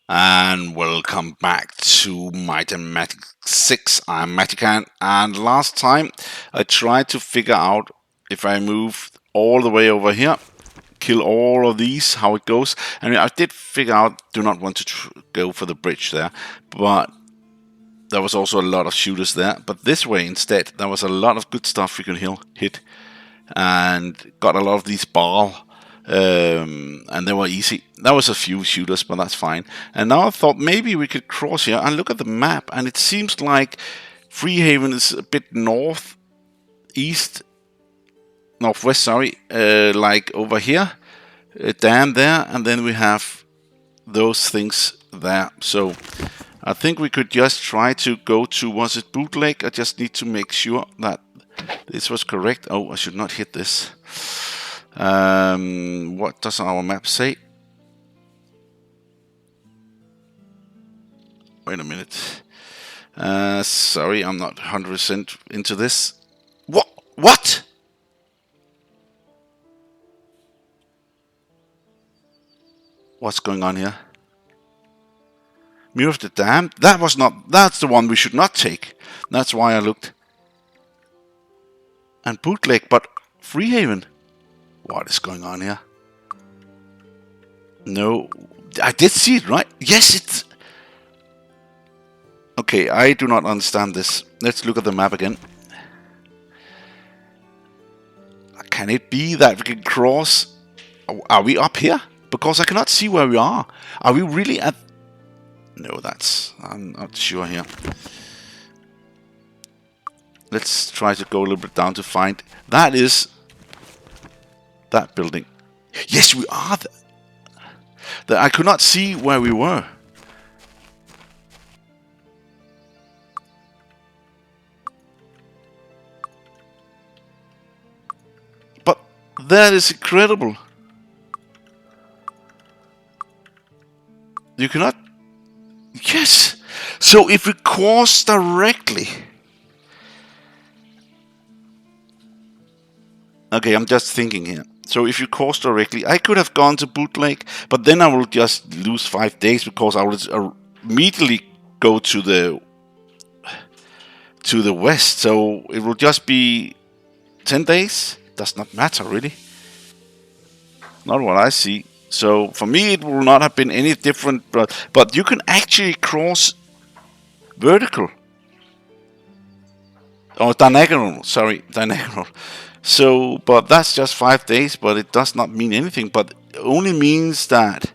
And welcome back to Mathematics 6. I'm Matican, and last time I tried to figure out if I move all the way over here, kill all of these, how it goes. And I did figure out, do not want to go for the bridge there, but there was also a lot of shooters there. But this way instead, there was a lot of good stuff we could hit, and got a lot of these ball, and they were easy. There was a few shooters, but that's fine. And now I thought maybe we could cross here and look at the map, and it seems like Freehaven is a bit northwest, sorry, like over here, a dam there, and then we have those things there. So I think we could just try to go to, was it Bootleg? I just need to make sure that this was correct. Oh, I should not hit this. What does our map say? Wait a minute. Sorry, I'm not 100% into this. What? What? What's going on here? Mirror of the Dam? That's the one we should not take. That's why I looked. And Bootleg, but Freehaven. What is going on here? No, I did see it, right? Yes, it's... Okay, I do not understand this. Let's look at the map again. Can it be that we can cross? Are we up here? Because I cannot see where we are. Are we really at... No, I'm not sure here. Let's try to go a little bit down to find... That is... that building. Yes, we are there. I could not see where we were. But that is incredible. You cannot... Yes! So if we course directly... Okay, I'm just thinking here. So if you course directly, I could have gone to Bootleg, but then I will just lose 5 days because I will immediately go to the west. So it will just be 10 days. Does not matter really. Not what I see. So for me, it will not have been any different. But you can actually cross vertical. Or diagonal. Sorry, diagonal. So, but that's just 5 days, but it does not mean anything. But it only means that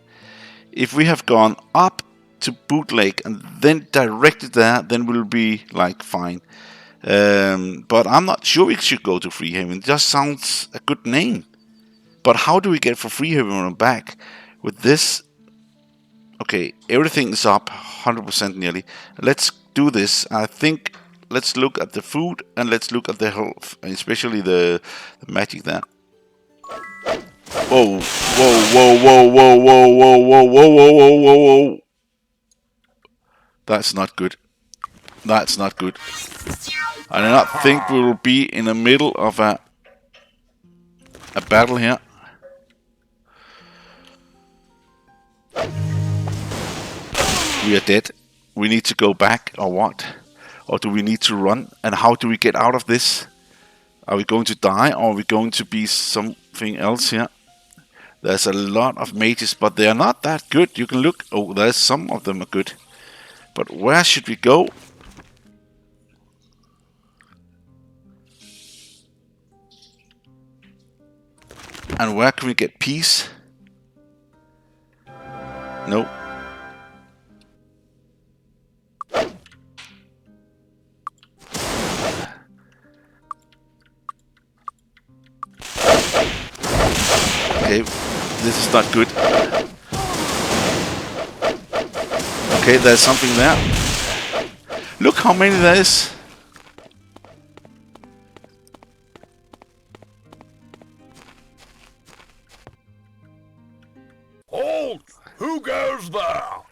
if we have gone up to Bootleg and then directed there, then we'll be like fine. But I'm not sure we should go to Freehaven. It just sounds a good name. But how do we get for Freehaven and back with this? Okay, everything is up 100% nearly. Let's do this. I think let's look at the food and let's look at the health, especially the magic there. Whoa, whoa, whoa, whoa, whoa, whoa, whoa, whoa, whoa, whoa, whoa, whoa, whoa. That's not good. That's not good. I do not think we will be in the middle of a battle here. We are dead. We need to go back or what? Or do we need to run? And how do we get out of this? Are we going to die or are we going to be something else here? There's a lot of mages, but they are not that good. You can look. Oh, there's some of them are good. But where should we go? And where can we get peace? No. Okay, this is not good. Okay, there's something there. Look how many there is. Halt! Who goes there?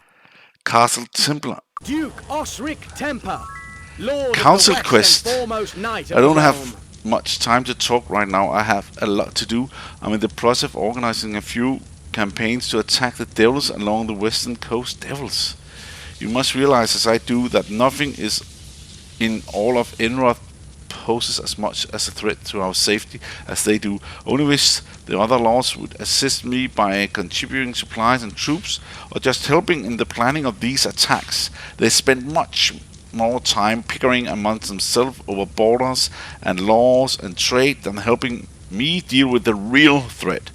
Castle Templar. Duke Osric Temper, Lord Council of the West quest. and foremost knight of I don't the have realm. much time to talk right now. I have a lot to do. I'm in the process of organizing a few campaigns to attack the devils along the western coast. Devils. You must realize, as I do, that nothing is in all of Enroth poses as much as a threat to our safety as they do. Only wish the other lords would assist me by contributing supplies and troops, or just helping in the planning of these attacks. They spend much more time bickering amongst themselves over borders and laws and trade than helping me deal with the real threat.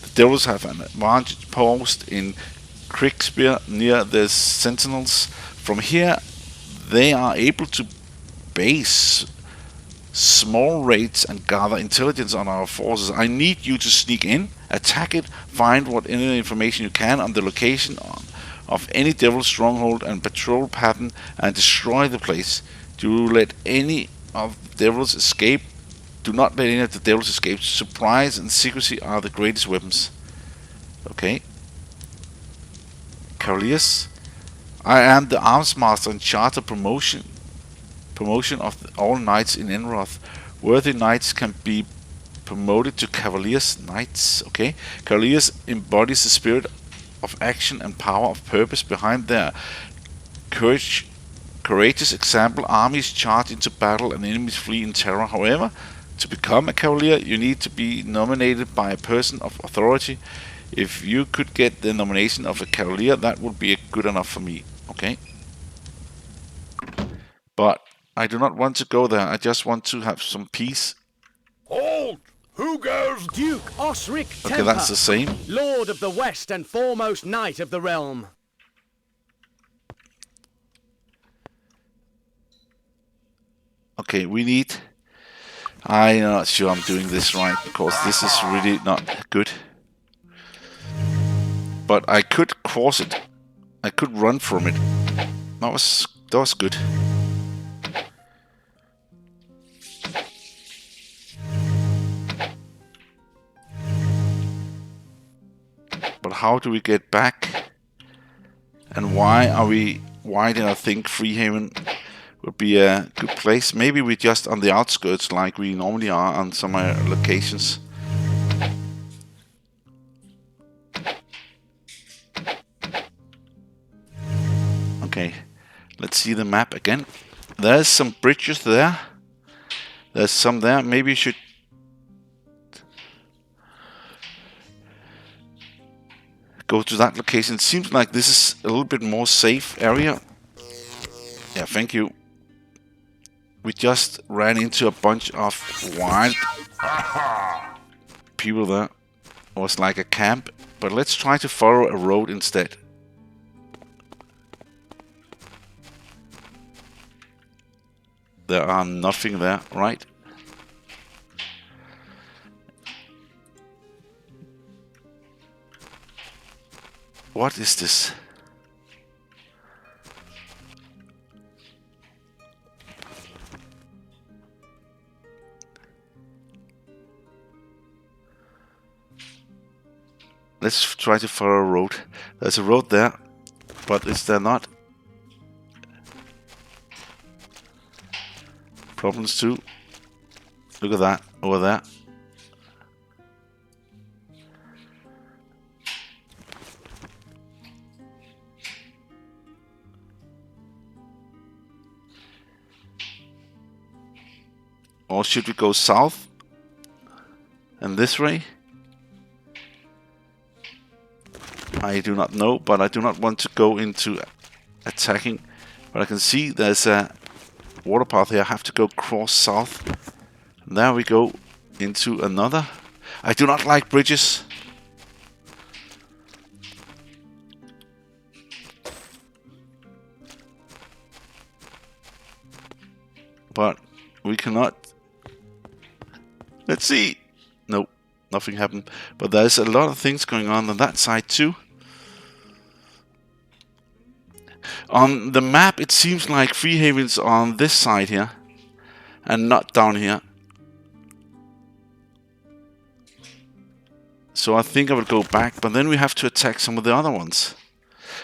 The devils have an advantage post in Kriegsspear near the sentinels. From here they are able to base small raids and gather intelligence on our forces. I need you to sneak in, attack it, find what any information you can on the location of any devil stronghold and patrol pattern, and destroy the place. Do let any of the devils escape. Do not let any of the devils escape. Surprise and secrecy are the greatest weapons. Okay. Cavaliers. I am the arms master in charge of promotion of all knights in Enroth. Worthy knights can be promoted to cavaliers. Knights, okay. Cavaliers embodies the spirit of action and power of purpose behind their courageous example. Armies charge into battle and enemies flee in terror. However, to become a cavalier, you need to be nominated by a person of authority. If you could get the nomination of a cavalier, that would be good enough for me. Okay. But I do not want to go there. I just want to have some peace. Halt! Who goes? Duke Osric Okay, Temper, that's the same. Lord of the West and foremost knight of the realm. Okay, we need... I'm not sure I'm doing this right, because this is really not good. But I could cross it. I could run from it. That was good. But how do we get back? And why did I think Freehaven would be a good place? Maybe we're just on the outskirts like we normally are on some locations. Okay, let's see the map again. There's some bridges there. There's some there. Maybe you should... go to that location. It seems like this is a little bit more safe area. Yeah, thank you. We just ran into a bunch of wild people there. It was like a camp. But let's try to follow a road instead. There are nothing there, right? What is this? Let's try to follow a road. There's a road there, but is there not? Problems too. Look at that, over there. Or should we go south? And this way? I do not know, but I do not want to go into attacking. But I can see there's a water path here. I have to go cross south. And there we go into another. I do not like bridges. But we cannot... Let's see. Nope, nothing happened. But there's a lot of things going on that side too. On the map, it seems like Freehaven's on this side here, and not down here. So I think I will go back, but then we have to attack some of the other ones.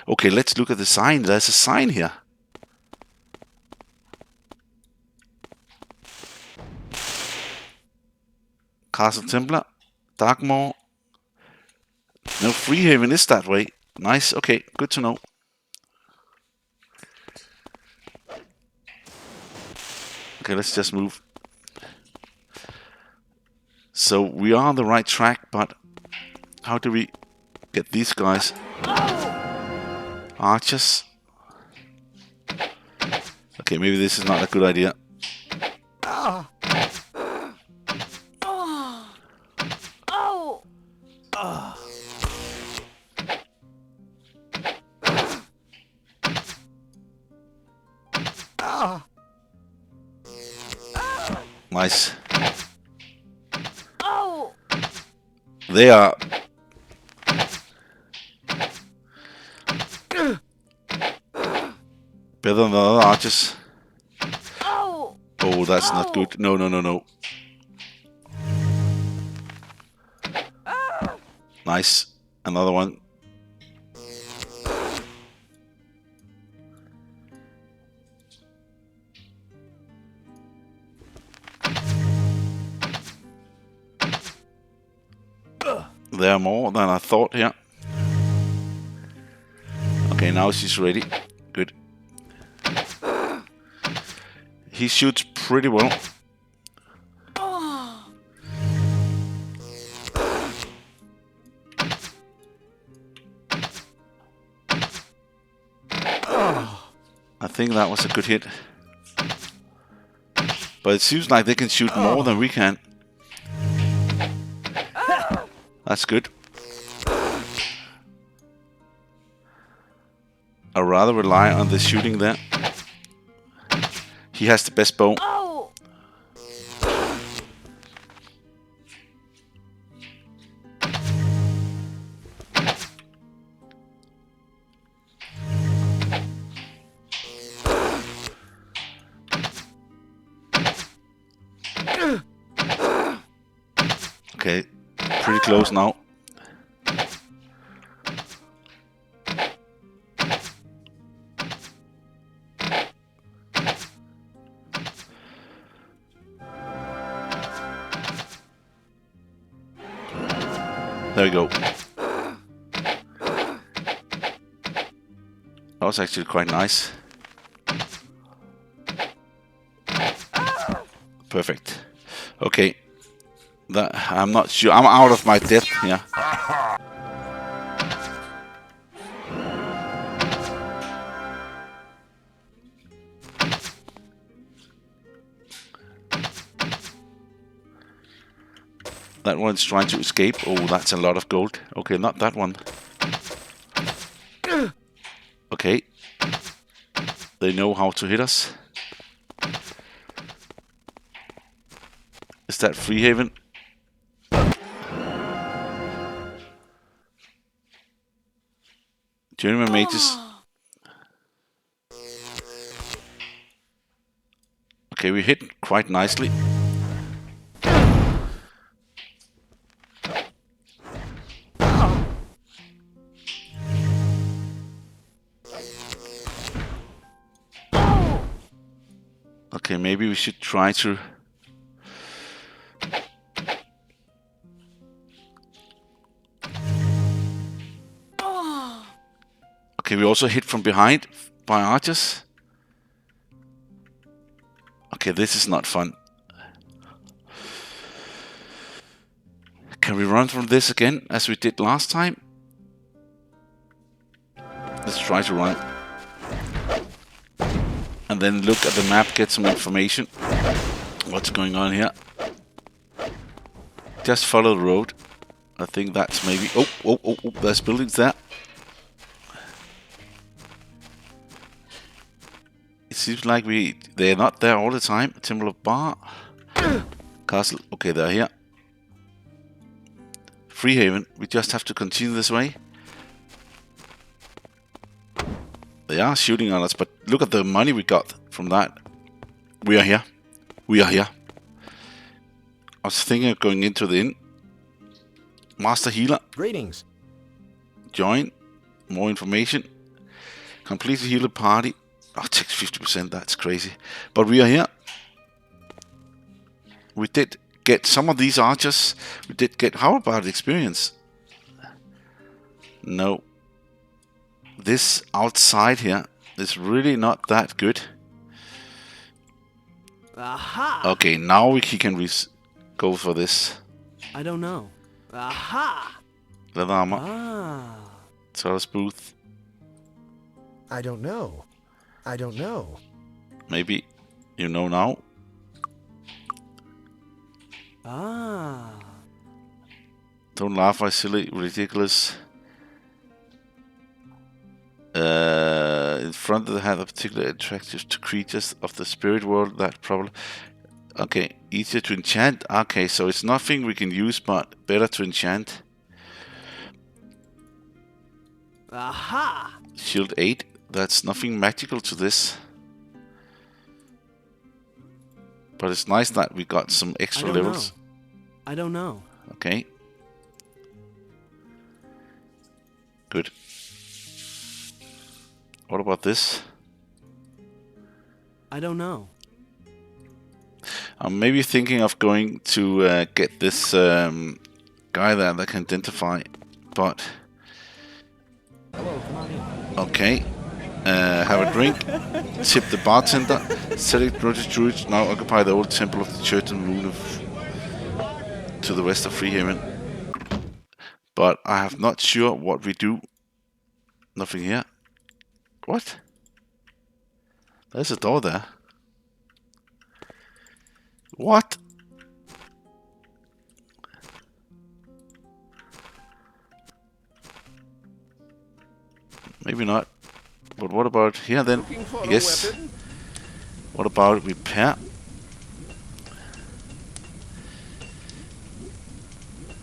Okay, let's look at the sign. There's a sign here. Castle Templar, Darkmoor, No, Freehaven is that way. Nice, okay, good to know. Okay, let's just move. So we are on the right track, but how do we get these guys? Archers. Okay, maybe this is not a good idea. Nice. They are... better than the other archers. Oh, that's not good. No, no, no, no. Nice. Another one. There are more than I thought here. Okay, now she's ready. Good. He shoots pretty well. I think that was a good hit. But it seems like they can shoot more than we can. That's good. I'd rather rely on the shooting there. He has the best bow. Okay, pretty close now. There we go. That was actually quite nice. Perfect. Okay. I'm not sure. I'm out of my depth here. That one's trying to escape. Oh, that's a lot of gold. Okay, not that one. Okay. They know how to hit us. Is that Freehaven? Journeyman mages. Okay, we hit quite nicely. Okay, maybe we should try to... Okay, we also hit from behind by archers. Okay, this is not fun. Can we run from this again, as we did last time? Let's try to run. And then look at the map, get some information. What's going on here? Just follow the road. I think that's maybe... Oh, there's buildings there. It seems like they're not there all the time. Temple of Bar. Castle. Okay, they're here. Freehaven. We just have to continue this way. They are shooting on us, but look at the money we got from that. We are here. We are here. I was thinking of going into the inn. Master Healer. Greetings. Join. More information. Completely heal the party. Oh, it takes 50%. That's crazy. But we are here. We did get some of these archers. We did get... How about experience? No. This outside here is really not that good. Aha! Okay, now he can go for this. I don't know. Aha! Leather armor. Ah. Taurus booth. I don't know. I don't know. Maybe you know now. Ah. Don't laugh, I silly, ridiculous. In front of the hand are particularly attractive to creatures of the spirit world. That probably. Okay, easier to enchant. Okay, so it's nothing we can use, but better to enchant. Aha! Shield 8. That's nothing magical to this. But it's nice that we got some I extra don't levels. know. I don't know. Okay. Good. What about this? I don't know. I'm maybe thinking of going to get this guy there that can identify, but... Hello, come on in. Okay. Have a drink. Tip the bartender. Select British Druids now occupy the old temple of the church and moon to the west of Freehaven. But I have not sure what we do. Nothing here. What? There's a door there. What? Maybe not. But what about here then? Yes. What about repair?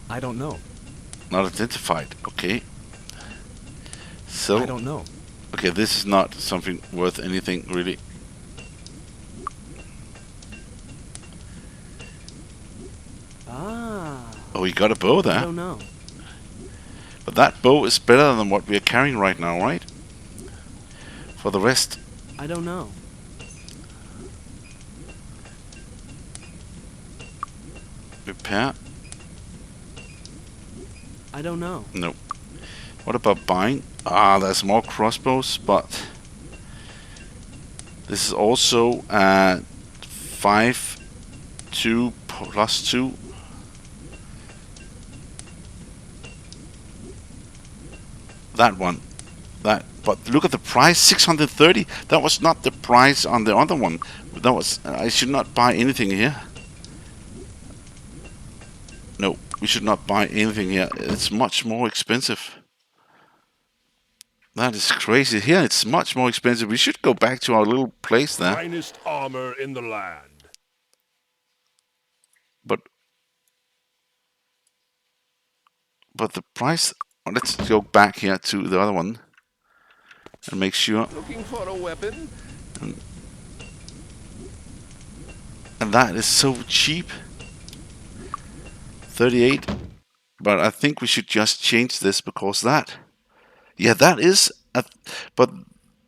I don't know. Not identified. Okay. So. I don't know. Okay, this is not something worth anything really. Ah. Oh, he got a bow I there. don't know. But that bow is better than what we are carrying right now, right? For the rest. I don't know. Repair. I don't know. No. What about buying? Ah, there's more crossbows, but this is also 5, 2 plus 2. That one. That. But look at the price, 630. That was not the price on the other one. That was. I should not buy anything here. No, we should not buy anything here. It's much more expensive. That is crazy. Here it's much more expensive. We should go back to our little place there. Finest armor in the land. But the price. Let's go back here to the other one and make sure. Looking for a weapon? And that is so cheap. 38. But I think we should just change this because that. Yeah, that is. But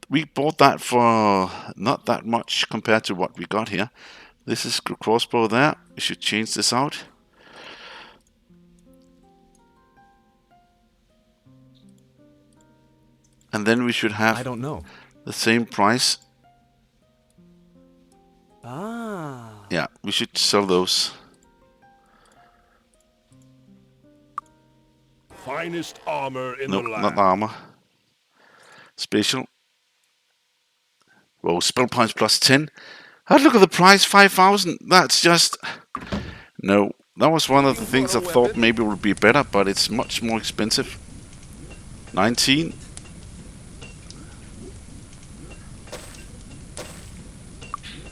we bought that for not that much compared to what we got here. This is crossbow there. We should change this out. And then we should have I don't know. the same price. Ah. Yeah, we should sell those. Finest armor in Nope, the land. not armor. Special. Whoa, spell points plus 10. Oh, look at the price, 5,000. That's just... No, that was one of the things I thought maybe would be better, but it's much more expensive. 19.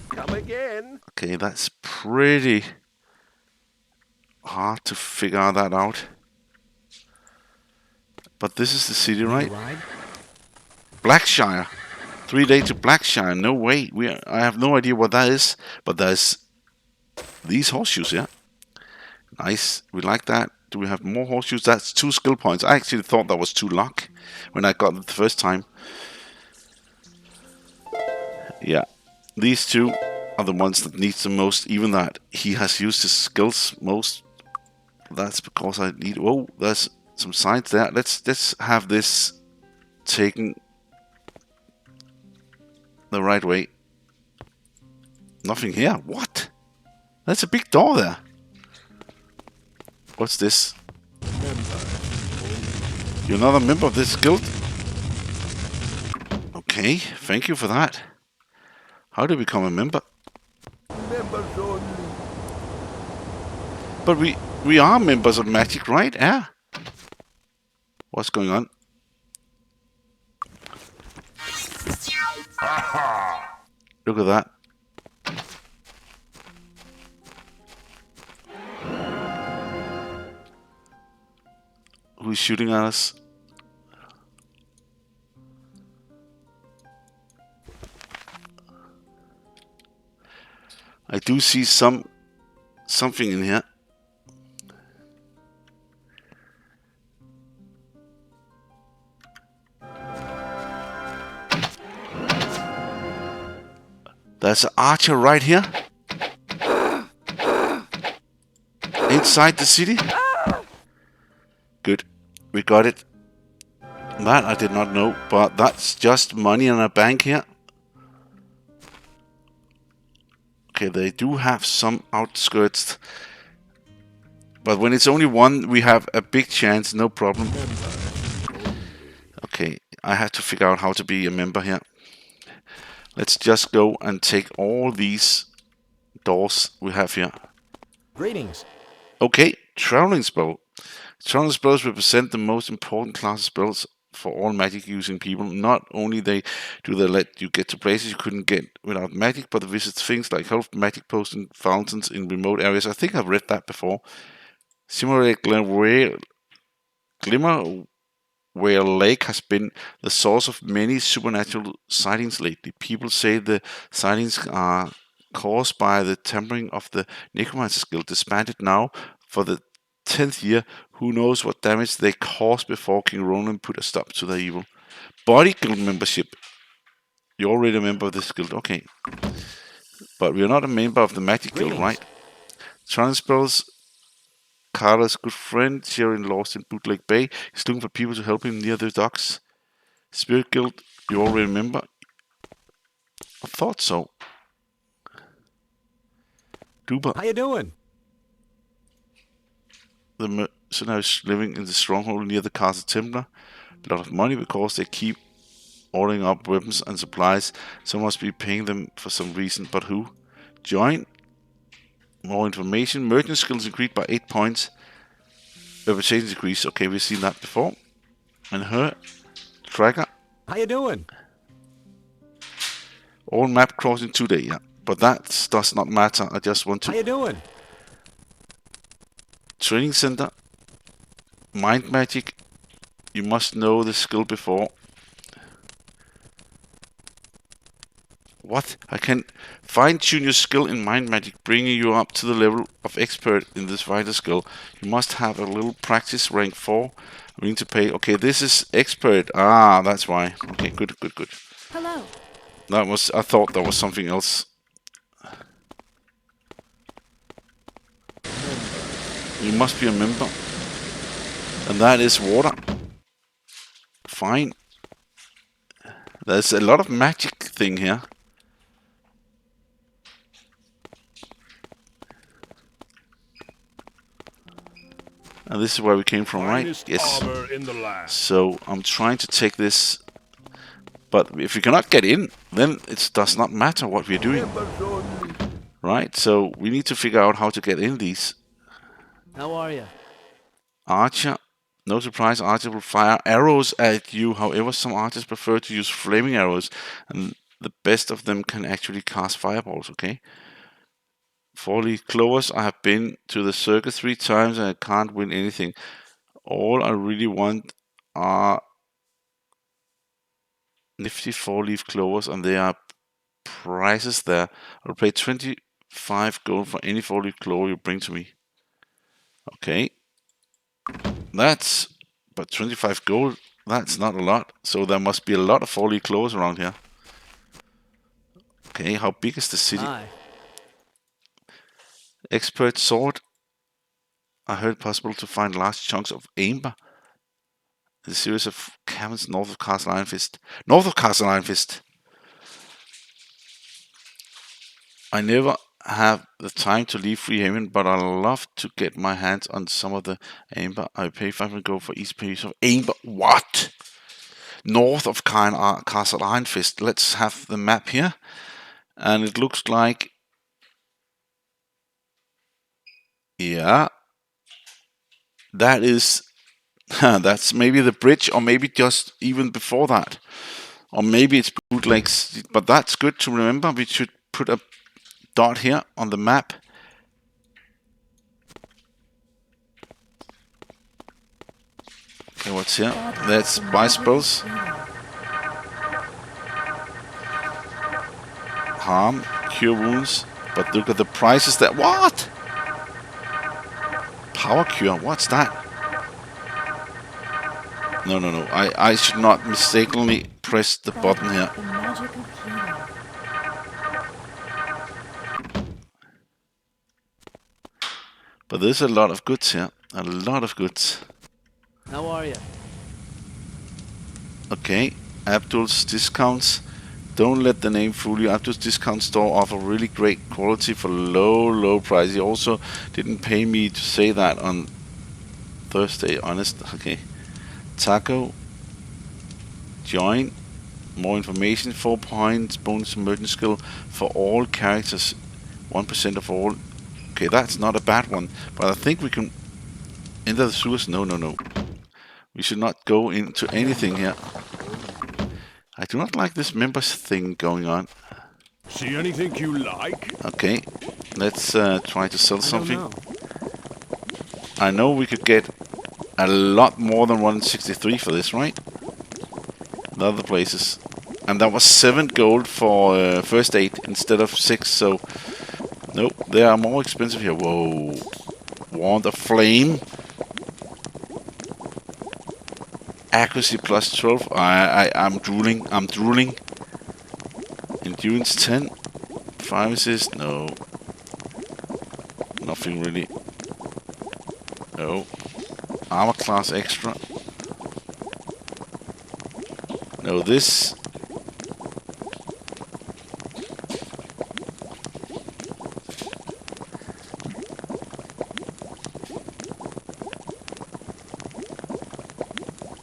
Come again. Okay, that's pretty hard to figure that out. But this is the city, right? Ride? Blackshire. 3 days to Blackshire. No way. I have no idea what that is. But there's these horseshoes, yeah. Nice. We like that. Do we have more horseshoes? That's 2 skill points. I actually thought that was 2 luck when I got it the first time. Yeah. These 2 are the ones that needs the most. Even that he has used his skills most. That's because I need... Whoa, there's some signs there. Let's have this taken the right way. Nothing here. What? That's a big door there. What's this? You're not a member of this guild? Okay, thank you for that. How do we become a member? Members only. But we are members of Magic, right? Yeah. What's going on? Look at that. Who's shooting at us? I do see something in here. There's an archer right here. Inside the city. Good. We got it. That I did not know, but that's just money in a bank here. Okay, they do have some outskirts. But when it's only one, we have a big chance, no problem. Okay, I have to figure out how to be a member here. Let's just go and take all these doors we have here. Greetings. Okay, traveling spell. Traveling spells represent the most important class of spells for all magic using people. Not only they let you get to places you couldn't get without magic, but they visit things like health, magic potions, fountains in remote areas. I think I've read that before. Similarly, Glimmerware Lake has been the source of many supernatural sightings lately. People say the sightings are caused by the tampering of the Necromancer's Guild, disbanded now for the 10th year. Who knows what damage they caused before King Ronan put a stop to their evil. Body Guild membership. You're already a member of this guild, okay. But we're not a member of the Magic Guild, right? Transpels, Carter's good friend, Sharon lost in Bootleg Bay. He's looking for people to help him near the docks. Spirit Guild, you already remember? I thought so. Duba. How you doing? The mercenaries living in the stronghold near the Castle Templar. A lot of money because they keep ordering up weapons and supplies. Someone must be paying them for some reason, but who? Join. More information. Merchant skills increased by 8 points. Reputation decrease. Okay, we've seen that before. And her. Tracker. How you doing? All map crossing today, yeah. But that does not matter. I just want How to. you doing? Training center. Mind magic. You must know the skill before. What? I can fine-tune your skill in mind magic, bringing you up to the level of expert in this vital skill. You must have a little practice, rank 4. We need to pay. Okay, this is expert. Ah, that's why. Okay, good. Hello. That was. I thought that was something else. You must be a member. And that is water. Fine. There's a lot of magic thing here. And this is where we came from, right? Yes. Armor in the land. So I'm trying to take this. But if we cannot get in, then it does not matter what we're doing. Members only. Right? So we need to figure out how to get in these. How are you? Archer. No surprise, Archer will fire arrows at you. However, some archers prefer to use flaming arrows. And the best of them can actually cast fireballs, okay? 4-leaf clovers. I have been to the circus 3 times and I can't win anything. All I really want are nifty 4-leaf clovers, and there are prizes there. I'll pay 25 gold for any 4-leaf clover you bring to me. Okay. But 25 gold, that's not a lot. So there must be a lot of 4-leaf clovers around here. Okay, how big is the city? Hi. Expert sword. I heard possible to find large chunks of amber. The series of cabins north of Castle Ironfist. North of Castle Ironfist. I never have the time to leave Freehaven, but I love to get my hands on some of the amber. I pay 500 gold for each piece of amber. What? North of Castle Ironfist. Let's have the map here. And it looks like... Yeah. That is... that's maybe the bridge, or maybe just even before that. Or maybe it's bootlegs. But that's good to remember. We should put a dot here on the map. Okay, what's here? That's bicycles. Harm, cure wounds. But look at the prices that... What? Power cure, what's that? No. I should not mistakenly press the button here. But there's a lot of goods here. A lot of goods. How are you? Okay, Abdul's discounts. Don't let the name fool you. Abdul's discount store offer really great quality for low price. He also didn't pay me to say that on Thursday, honest. Okay. Taco. Join. More information. 4 points. Bonus merchant skill for all characters. 1% of all. Okay, that's not a bad one. But I think we can enter the sewers. No. We should not go into anything here. I do not like this members thing going on. See anything you like? Okay, let's try to sell something. Know. I know we could get a lot more than 163 for this, right? In other places. And that was 7 gold for first aid instead of 6, so... Nope, they are more expensive here. Whoa. Wand of Flame. Accuracy plus 12. I'm drooling. Endurance 10. 5 assist. No. Nothing really. No. Armor class extra. No, this.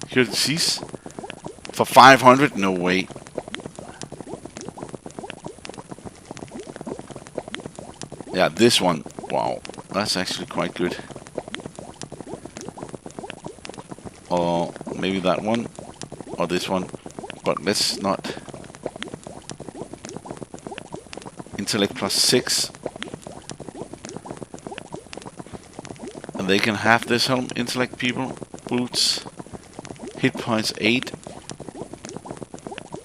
Cure disease. For 500? No way. Yeah, this one. Wow. That's actually quite good. Or maybe that one. Or this one. But let's not. Intellect plus 6. And they can have this helm. Intellect people. Boots. Hit points 8.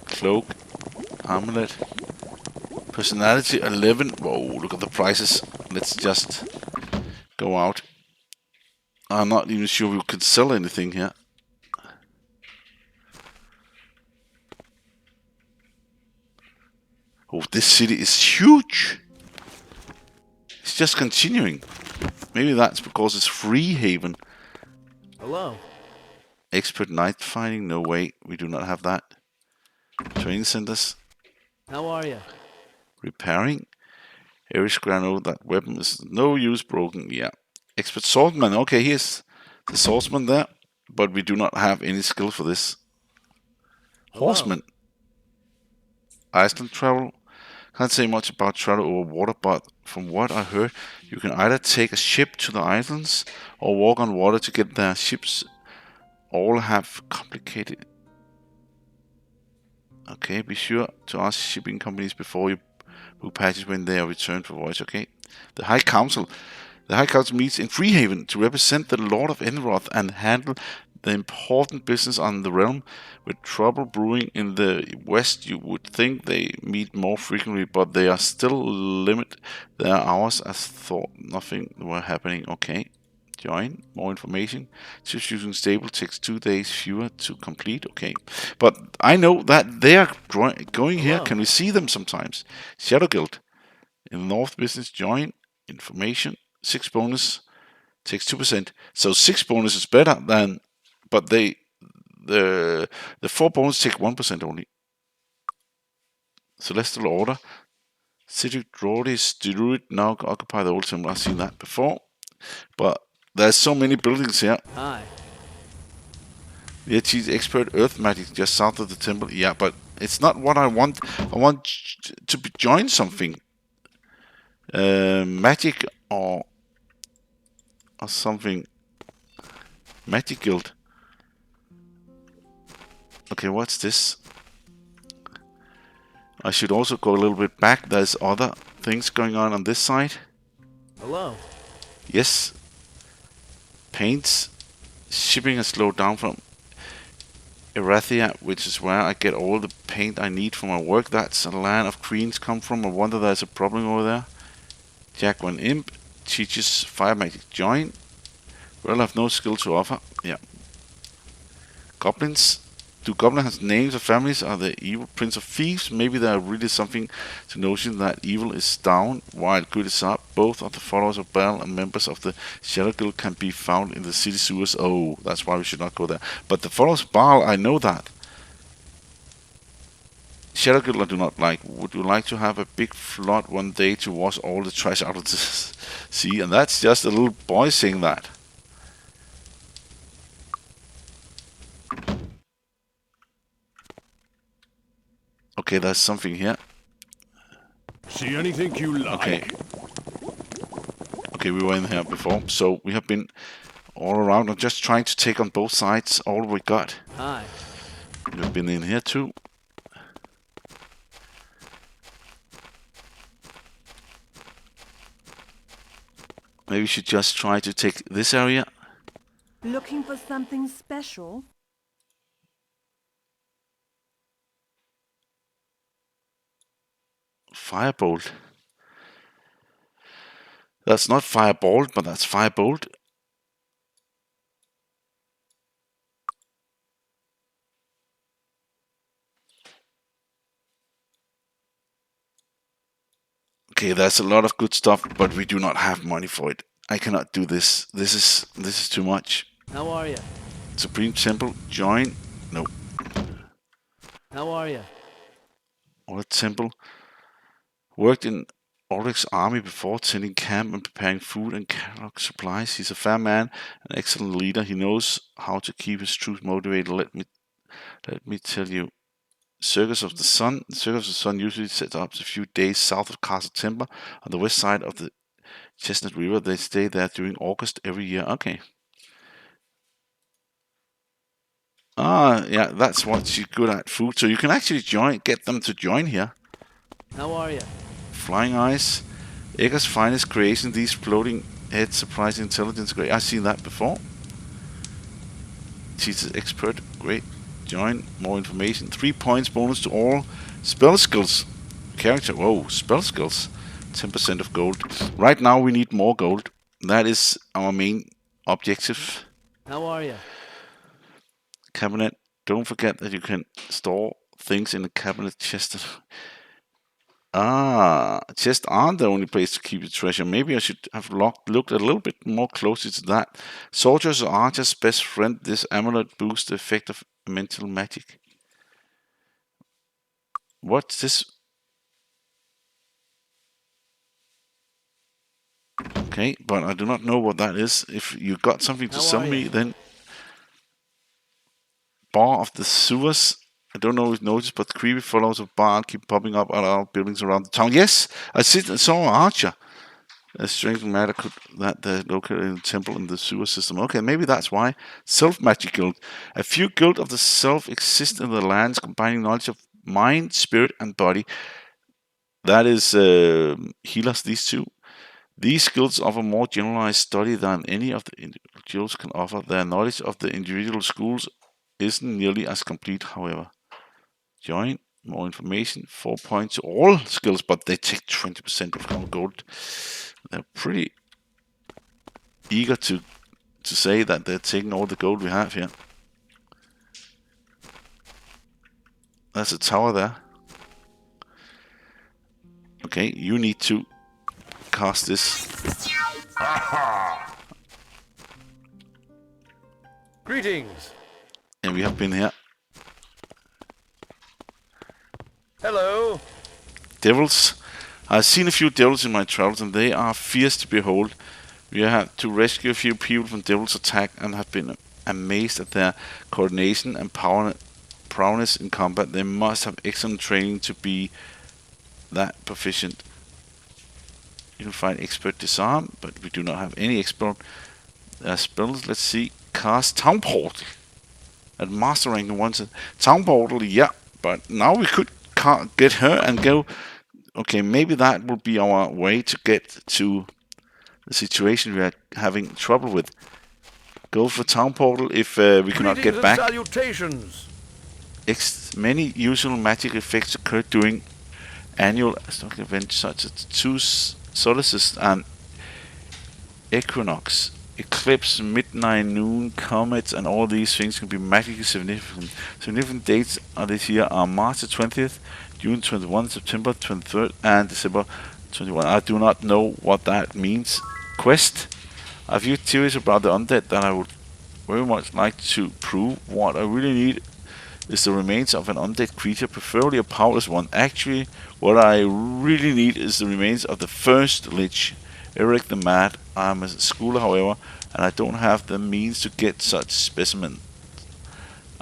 Cloak. Amulet. Personality 11. Whoa, look at the prices. Let's just go out. I'm not even sure we could sell anything here. Oh, this city is huge. It's just continuing. Maybe that's because it's Freehaven. Hello. Expert night fighting? No way. We do not have that. Training centers. How are you? Repairing. Irish Grano, that weapon is no use, broken. Yeah. Expert swordsman. Okay, here's the swordsman there. But we do not have any skill for this. Hello. Horseman. Iceland travel. Can't say much about travel over water, but from what I heard, you can either take a ship to the islands or walk on water to get there. Ships all have complicated. Okay, be sure to ask shipping companies before you book passage when they are returned for voyage. Okay. The High Council. The High Council meets in Freehaven to represent the Lord of Enroth and handle the important business on the realm. With trouble brewing in the west, you would think they meet more frequently, but they are still limit their hours as thought nothing were happening. Okay. Join. More information. Ships using stable takes 2 days fewer to complete. Okay. But I know that they are going here. Hello. Can we see them sometimes? Shadow Guild. In North Business, join. Information. 6 bonus. Takes 2%. So 6 bonus is better than... But they the 4 bonus take 1% only. Celestial Order. City Droids Druid now occupy the old temple. I've seen that before. But there's so many buildings here. Hi. Yeah, she's expert earth magic just south of the temple. Yeah, but it's not what I want. I want to join something. Magic or something. Magic guild. Okay, what's this? I should also go a little bit back. There's other things going on this side. Hello. Yes. Paints. Shipping has slowed down from Erathia, which is where I get all the paint I need for my work. That's a land of queens come from. I wonder there's a problem over there. Jaguan Imp teaches fire magic. Join. Well, I have no skill to offer. Yeah. Goblins. Do goblins have names of families? Are they evil prince of thieves? Maybe there are really something to notion that evil is down while good is up. Both of the followers of Baal and members of the Shadow Guild can be found in the city sewers. Oh, that's why we should not go there. But the followers of Baal, I know that. Shadow Guild I do not like. Would you like to have a big flood one day to wash all the trash out of the sea? And that's just a little boy saying that. Okay, there's something here. See anything you like? Okay. Okay, we were in here before, so we have been all around. I'm just trying to take on both sides all we got. Hi. We've been in here too. Maybe we should just try to take this area. Looking for something special? Firebolt. That's not firebolt, but that's firebolt. Okay, there's a lot of good stuff, but we do not have money for it. I cannot do this. This is too much. How are you? Supreme Temple, join. No. How are you? What temple? Worked in Ulrich's army before tending camp and preparing food and catalog supplies. He's a fair man, an excellent leader. He knows how to keep his troops motivated. Let me tell you. Circus of the Sun. The Circus of the Sun usually sets up a few days south of Castle Timber on the west side of the Chestnut River. They stay there during August every year. Okay. Ah, yeah, that's what she's good at, food. So you can actually get them to join here. How are you? Flying Eyes. Egger's finest creation, these floating heads, surprising intelligence. Great. I've seen that before. She's an expert. Great. Join. More information. 3 points bonus to all spell skills. Character. Whoa, spell skills. 10% of gold. Right now we need more gold. That is our main objective. How are you? Cabinet. Don't forget that you can store things in the cabinet chest. Ah, chests aren't the only place to keep the treasure. Maybe I should have looked a little bit more closely to that. Soldiers are archers' best friend. This amulet boosts the effect of mental magic. What's this? Okay, but I do not know what that is. If you got something to How sell are me, you? then Bar of the Sewers. I don't know if you noticed, but the creepy followers of Bar keep popping up at our buildings around the town. Yes, I saw an archer. A strange matter could that they're located in the temple in the sewer system. Okay, maybe that's why. Self-magic guild. A few guild of the self exist in the lands, combining knowledge of mind, spirit, and body. That is healers, these two. These guilds offer more generalized study than any of the individual guilds can offer. Their knowledge of the individual schools isn't nearly as complete, however. Join. More information. 4 points to all skills, but they take 20% of our gold. They're pretty eager to say that they're taking all the gold we have here. There's a tower there. Okay, you need to cast this. Greetings. And we have been here. Hello. Devils. I've seen a few devils in my travels, and they are fierce to behold. We have to rescue a few people from devils' attack, and have been amazed at their coordination and prowess in combat. They must have excellent training to be that proficient. You can find expert disarm, but we do not have any expert spells. Let's see. Cast Town Portal at master rank once. Town Portal, yeah, but now we could get her and go. Okay, maybe that will be our way to get to the situation we are having trouble with. Go for Town Portal if we cannot get back. Salutations. Many usual magic effects occur during annual events such as two solstices and equinox, eclipse, midnight, noon, comets, and all these things can be magically significant. Significant dates of this year are March the 20th, June 21, September 23rd, and December 21. I do not know what that means. Quest. I have a few theories about the undead that I would very much like to prove. What I really need is the remains of an undead creature, preferably a powerless one. Actually, what I really need is the remains of the first Lich, Eric the Mad. I'm a schooler, however, and I don't have the means to get such specimen.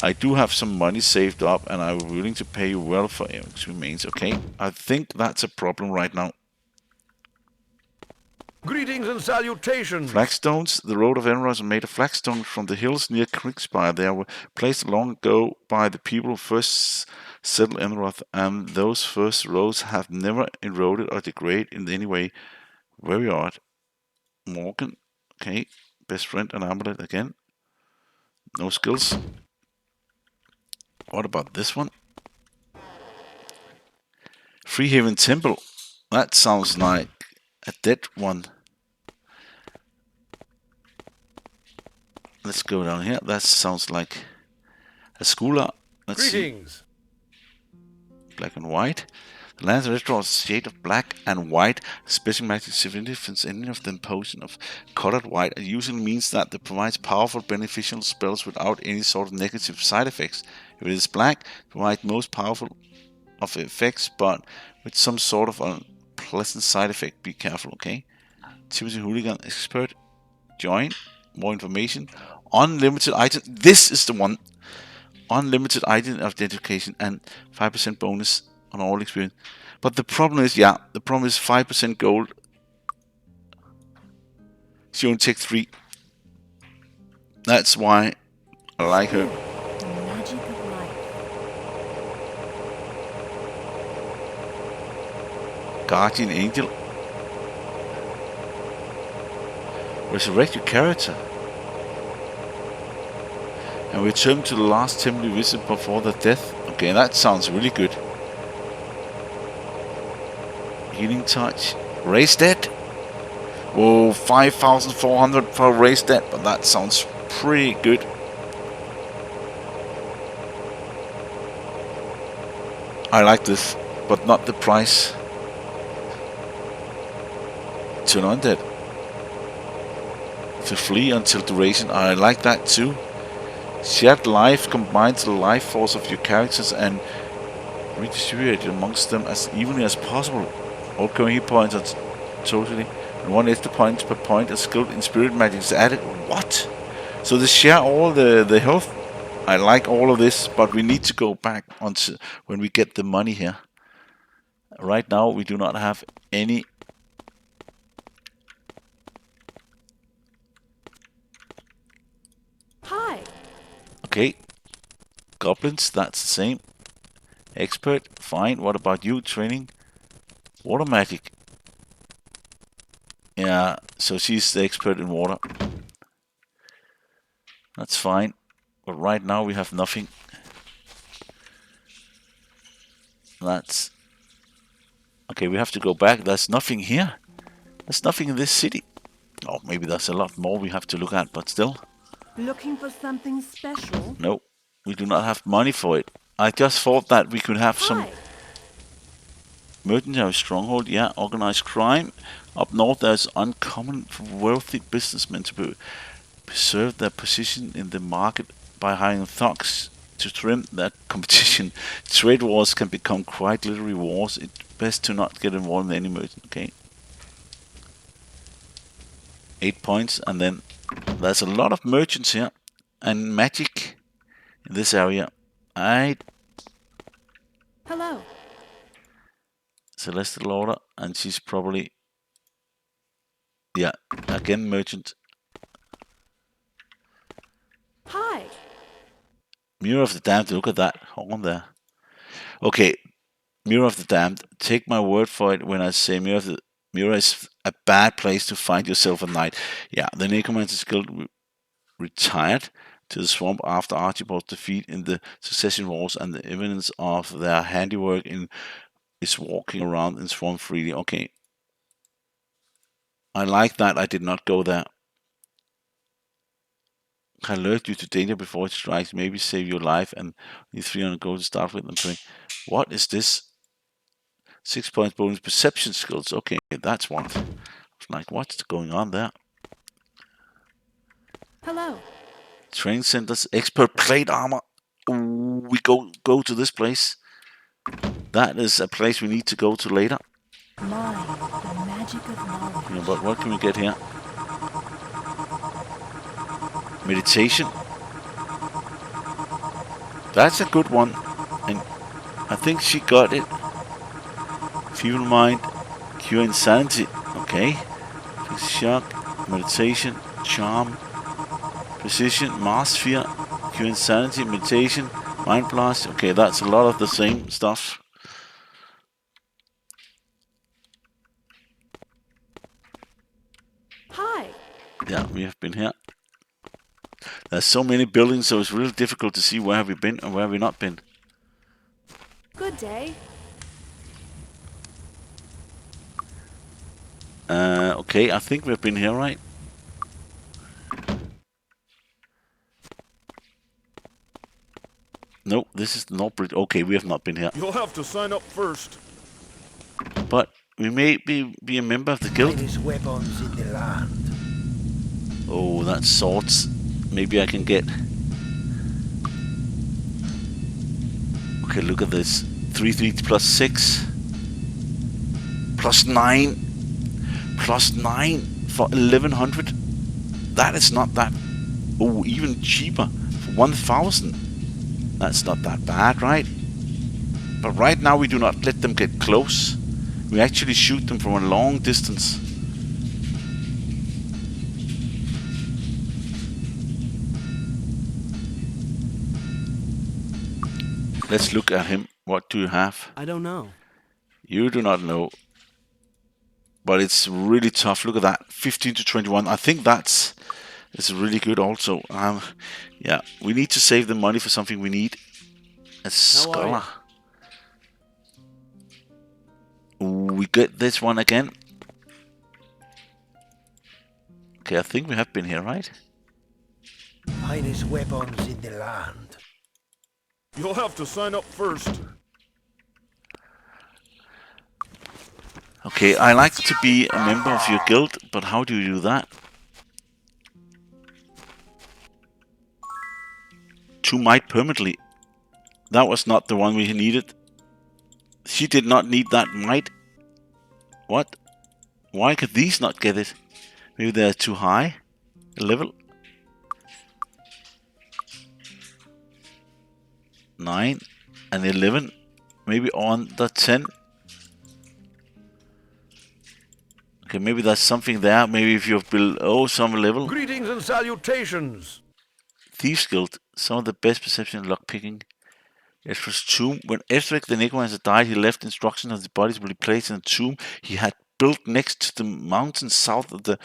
I do have some money saved up, and I'm willing to pay you well for Eric's remains, okay? I think that's a problem right now. Greetings and salutations. Flagstones. The Road of Emeralds are made of flagstones from the hills near Kriegspire. They were placed long ago by the people who first settled Enroth, and those first roads have never eroded or degraded in any way. Very odd. Morgan. Okay. Best friend and amulet again. No skills. What about this one? Freehaven Temple. That sounds like a dead one. Let's go down here. That sounds like a schooler. Let's Greetings. see. Black and white. The lands of restaurant is shade of black and white. Special magic significance. Any of them potion of colored white. It usually means that it provides powerful beneficial spells without any sort of negative side effects. If it is black, it provides most powerful of effects, but with some sort of unpleasant side effect. Be careful, okay? Timothy Hooligan Expert. Join. More information. Unlimited item. This is the one. Unlimited item identification and 5% bonus on all experience. But the problem is, the problem is 5% gold. She only takes 3. That's why I like her. The magic of life. Guardian Angel. Resurrect your character. And return to the last temple you visit before the death. Okay, that sounds really good. Healing touch. Raise dead. Whoa, 5,400 for raise dead, but that sounds pretty good. I like this, but not the price. Turn undead. To flee until duration. I like that too. Shared life combines the life force of your characters and redistribute it amongst them as evenly as possible. All current hit points are totally, and 1 extra point per point of skilled in spirit magic is added. What? So they share all the health. I like all of this, but we need to go back onto when we get the money here. Right now we do not have any. Hi. Okay. Goblins, that's the same. Expert, fine. What about you? Training? Water magic. Yeah, so she's the expert in water. That's fine. But right now we have nothing. That's... Okay, we have to go back. There's nothing here. There's nothing in this city. Oh, maybe there's a lot more we have to look at, but still. Looking for something special? No, we do not have money for it. I just thought that we could have some Hi. mercenary stronghold. Yeah, organized crime. Up north there's uncommon for wealthy businessmen to preserve their position in the market by hiring thugs to trim that competition. Trade wars can become quite literally wars. It's best to not get involved in any merchant. Okay. 8 points, and then there's a lot of merchants here and magic in this area. Hello. Celestial Order, and she's probably, yeah, again merchant. Hi. Mirror of the Damned, look at that horn there. Okay, Mirror of the Damned, take my word for it when I say Mirror is a bad place to find yourself at night. Yeah, the Necromancer's Guild retired to the swamp after Archibald's defeat in the Succession Wars, and the evidence of their handiwork is walking around in swamp freely. Okay. I like that I did not go there. Can alert you to danger before it strikes, maybe save your life, and need 300 gold to start with. What is this? 6 points bonus perception skills. Okay, that's what. Like, what's going on there? Hello. Training centers, expert plate armor. Ooh, we go to this place. That is a place we need to go to later. Mind, the magic of knowledge. Yeah, but what can we get here? Meditation. That's a good one, and I think she got it. Feeble mind, cure insanity. Okay. Shock, meditation, charm, precision, mass fear, cure insanity, meditation, mind blast. Okay, that's a lot of the same stuff. Hi. Yeah, we have been here. There's so many buildings, so it's really difficult to see where have we been and where have we not been. Good day. Okay, I think we've been here, right? No, this is not Bridge. Okay, we have not been here. You'll have to sign up first. But we may be a member of the guild. Finest weapons in the land. Oh, that's swords. Maybe I can get... Okay, look at this. 3 plus 6. Plus 9. Plus 9 for 1100. That is not that... Oh, even cheaper. For 1000. That's not that bad, right? But right now we do not let them get close. We actually shoot them from a long distance. Let's look at him. What do you have? I don't know. You do not know. But it's really tough. Look at that. 15 to 21. I think that's really good also. Yeah, we need to save the money for something we need. A scholar. We get this one again. Okay, I think we have been here, right? Finest weapons in the land. You'll have to sign up first. Okay, I like to be a member of your guild, but how do you do that? 2 might permanently. That was not the one we needed. She did not need that might. What? Why could these not get it? Maybe they're too high level. 9 and 11. Maybe on the 10. Okay, maybe there's something there. Maybe if you're below some level. Greetings and salutations. Thieves Guild. Some of the best perception in lockpicking. Ezra's tomb. When Ezra the Necromancer died, he left instructions that the bodies will be placed in a tomb he had built next to the mountain south of the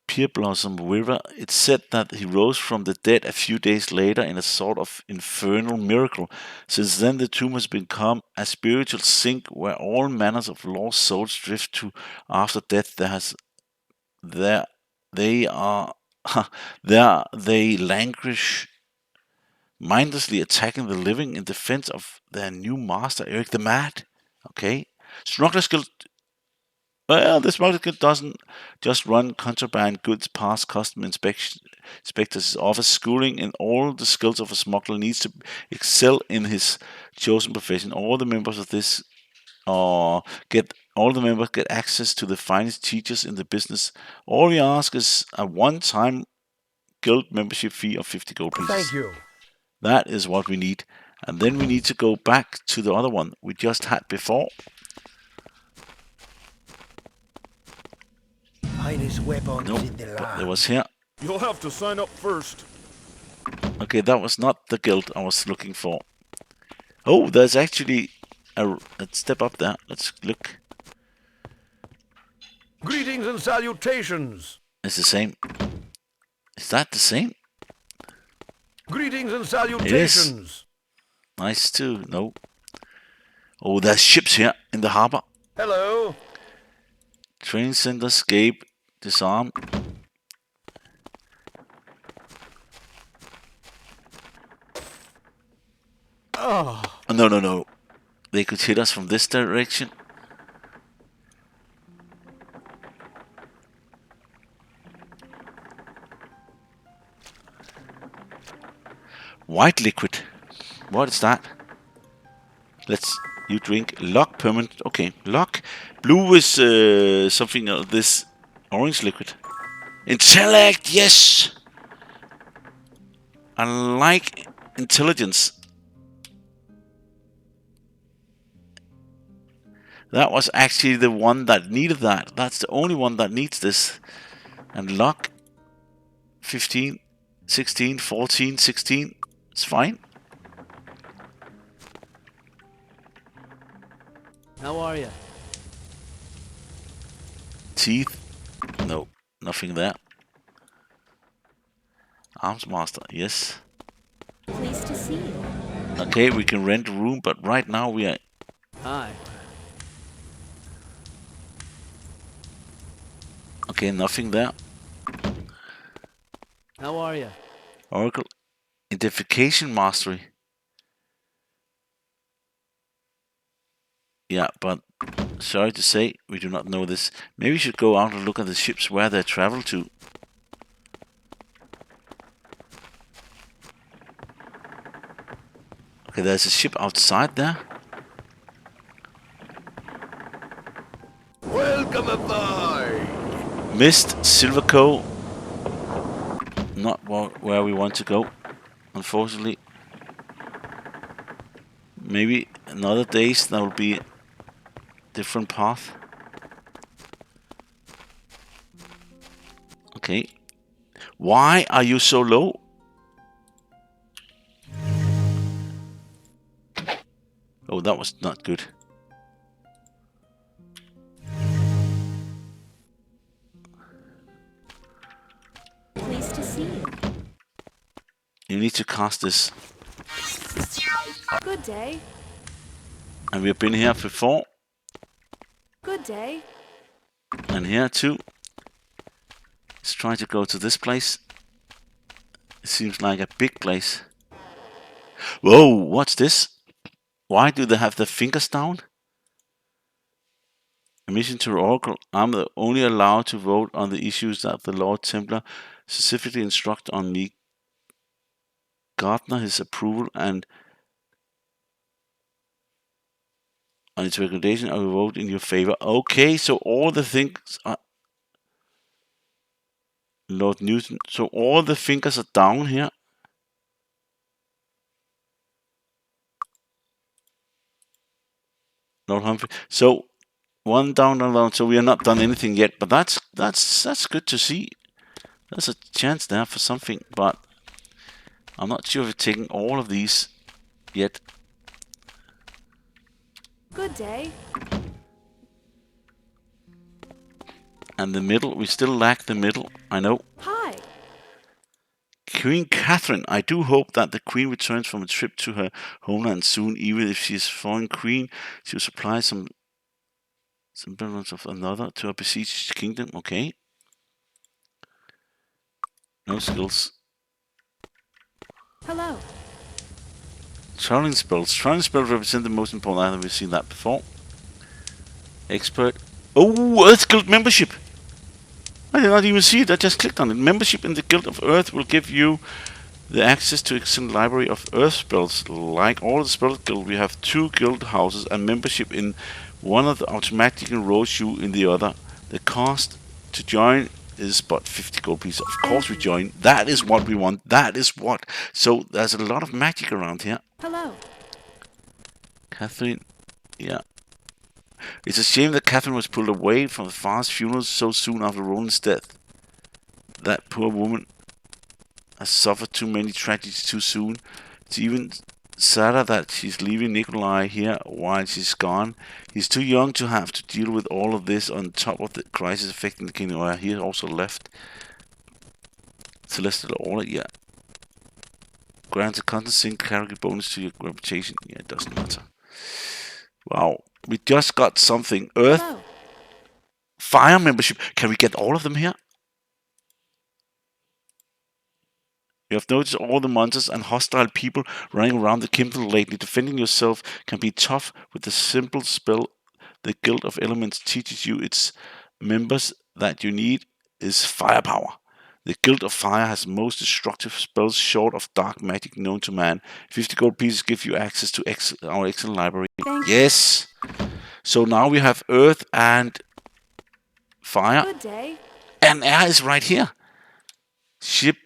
Pear Blossom River. It's said that he rose from the dead a few days later in a sort of infernal miracle. Since then, the tomb has become a spiritual sink where all manners of lost souls drift to after death. There they languish, mindlessly attacking the living in defense of their new master, Eric the Mad. Okay. Smuggler's Guild Well, this market doesn't just run contraband goods past custom inspectors. It offers schooling in all the skills of a smuggler. Needs to excel in his chosen profession. All the members of this get access to the finest teachers in the business. All we ask is a one-time guild membership fee of 50 gold pieces. Thank you. That is what we need. And then we need to go back to the other one we just had before. Finest weapons Nope, in the land. it was here. You'll have to sign up first. Okay, that was not the guild I was looking for. Oh, there's actually a step up there. Let's look. Greetings and salutations. It's the same. Is that the same? Greetings and salutations. Nice too. No. Oh, there's ships here in the harbor. Hello. Training center, escape, disarm. Oh, No. They could hit us from this direction. White liquid. What is that? You drink. Lock permanent. Okay, lock. Blue is something of this orange liquid. Intellect, yes! I like intelligence. That was actually the one that needed that. That's the only one that needs this. And lock 15, 16, 14, 16. It's fine. how are you? Teeth. No, nothing there. Arms master, yes. Pleased to see you. Okay, we can rent a room, but right now we are... Hi. Okay, nothing there. How are you? Oracle. Identification mastery. Yeah, but sorry to say, we do not know this. Maybe we should go out and look at the ships where they travel to. Okay, there's a ship outside there. Welcome aboard. Mist, Silverco. Not where we want to go, unfortunately. Maybe another days there will be a different path. Okay. Why are you so low? Oh, that was not good. Pleased to see you. You need to cast this. Good day. And we've been here before. Good day. And here too. Let's try to go to this place. It seems like a big place. Whoa, what's this? Why do they have their fingers down? A mission to Oracle. I'm only allowed to vote on the issues that the Lord Templar specifically instruct on me. Gardner his approval and on its recommendation, I will vote in your favor. Okay, so all the things are... Lord Newton. So all the fingers are down here. Lord Humphrey. So one down, down. So we are not done anything yet, but that's good to see. There's a chance there for something, but I'm not sure if we're taking all of these yet. Good day. And the middle, we still lack the middle. I know. Hi. Queen Catherine. I do hope that the Queen returns from a trip to her homeland soon. Even if she is foreign Queen, she will supply some semblance of another to a besieged kingdom. Okay. No skills. Hello. Traveling spells. Traveling spells represent the most important item. We've seen that before. Expert. Oh, Earth Guild membership. I did not even see it. I just clicked on it. Membership in the Guild of Earth will give you the access to excellent library of Earth spells. Like all the spell guild, we have 2 guild houses, and membership in one of the automatically enrolls you in the other. The cost to join is but 50 gold pieces. Of course we join. That is what we want. That is what. So there's a lot of magic around here. Hello. Catherine, yeah. It's a shame that Catherine was pulled away from the father's funeral so soon after Roland's death. That poor woman has suffered too many tragedies too soon. It's even sadder that she's leaving Nikolai here while she's gone. He's too young to have to deal with all of this on top of the crisis affecting the kingdom. Well, he also left. Celestial Order, yeah. Grants a constant sync character bonus to your reputation. Yeah, it doesn't matter. Wow. We just got something. Earth Hello. Fire membership. Can we get all of them here? You have noticed all the monsters and hostile people running around the kingdom lately. Defending yourself can be tough with the simple spell the Guild of Elements teaches you its members that you need is firepower. The Guild of Fire has most destructive spells short of dark magic known to man. 50 gold pieces give you access to our excellent library. Thank you. Yes! So now we have Earth and Fire. Good day. And air is right here. Ship.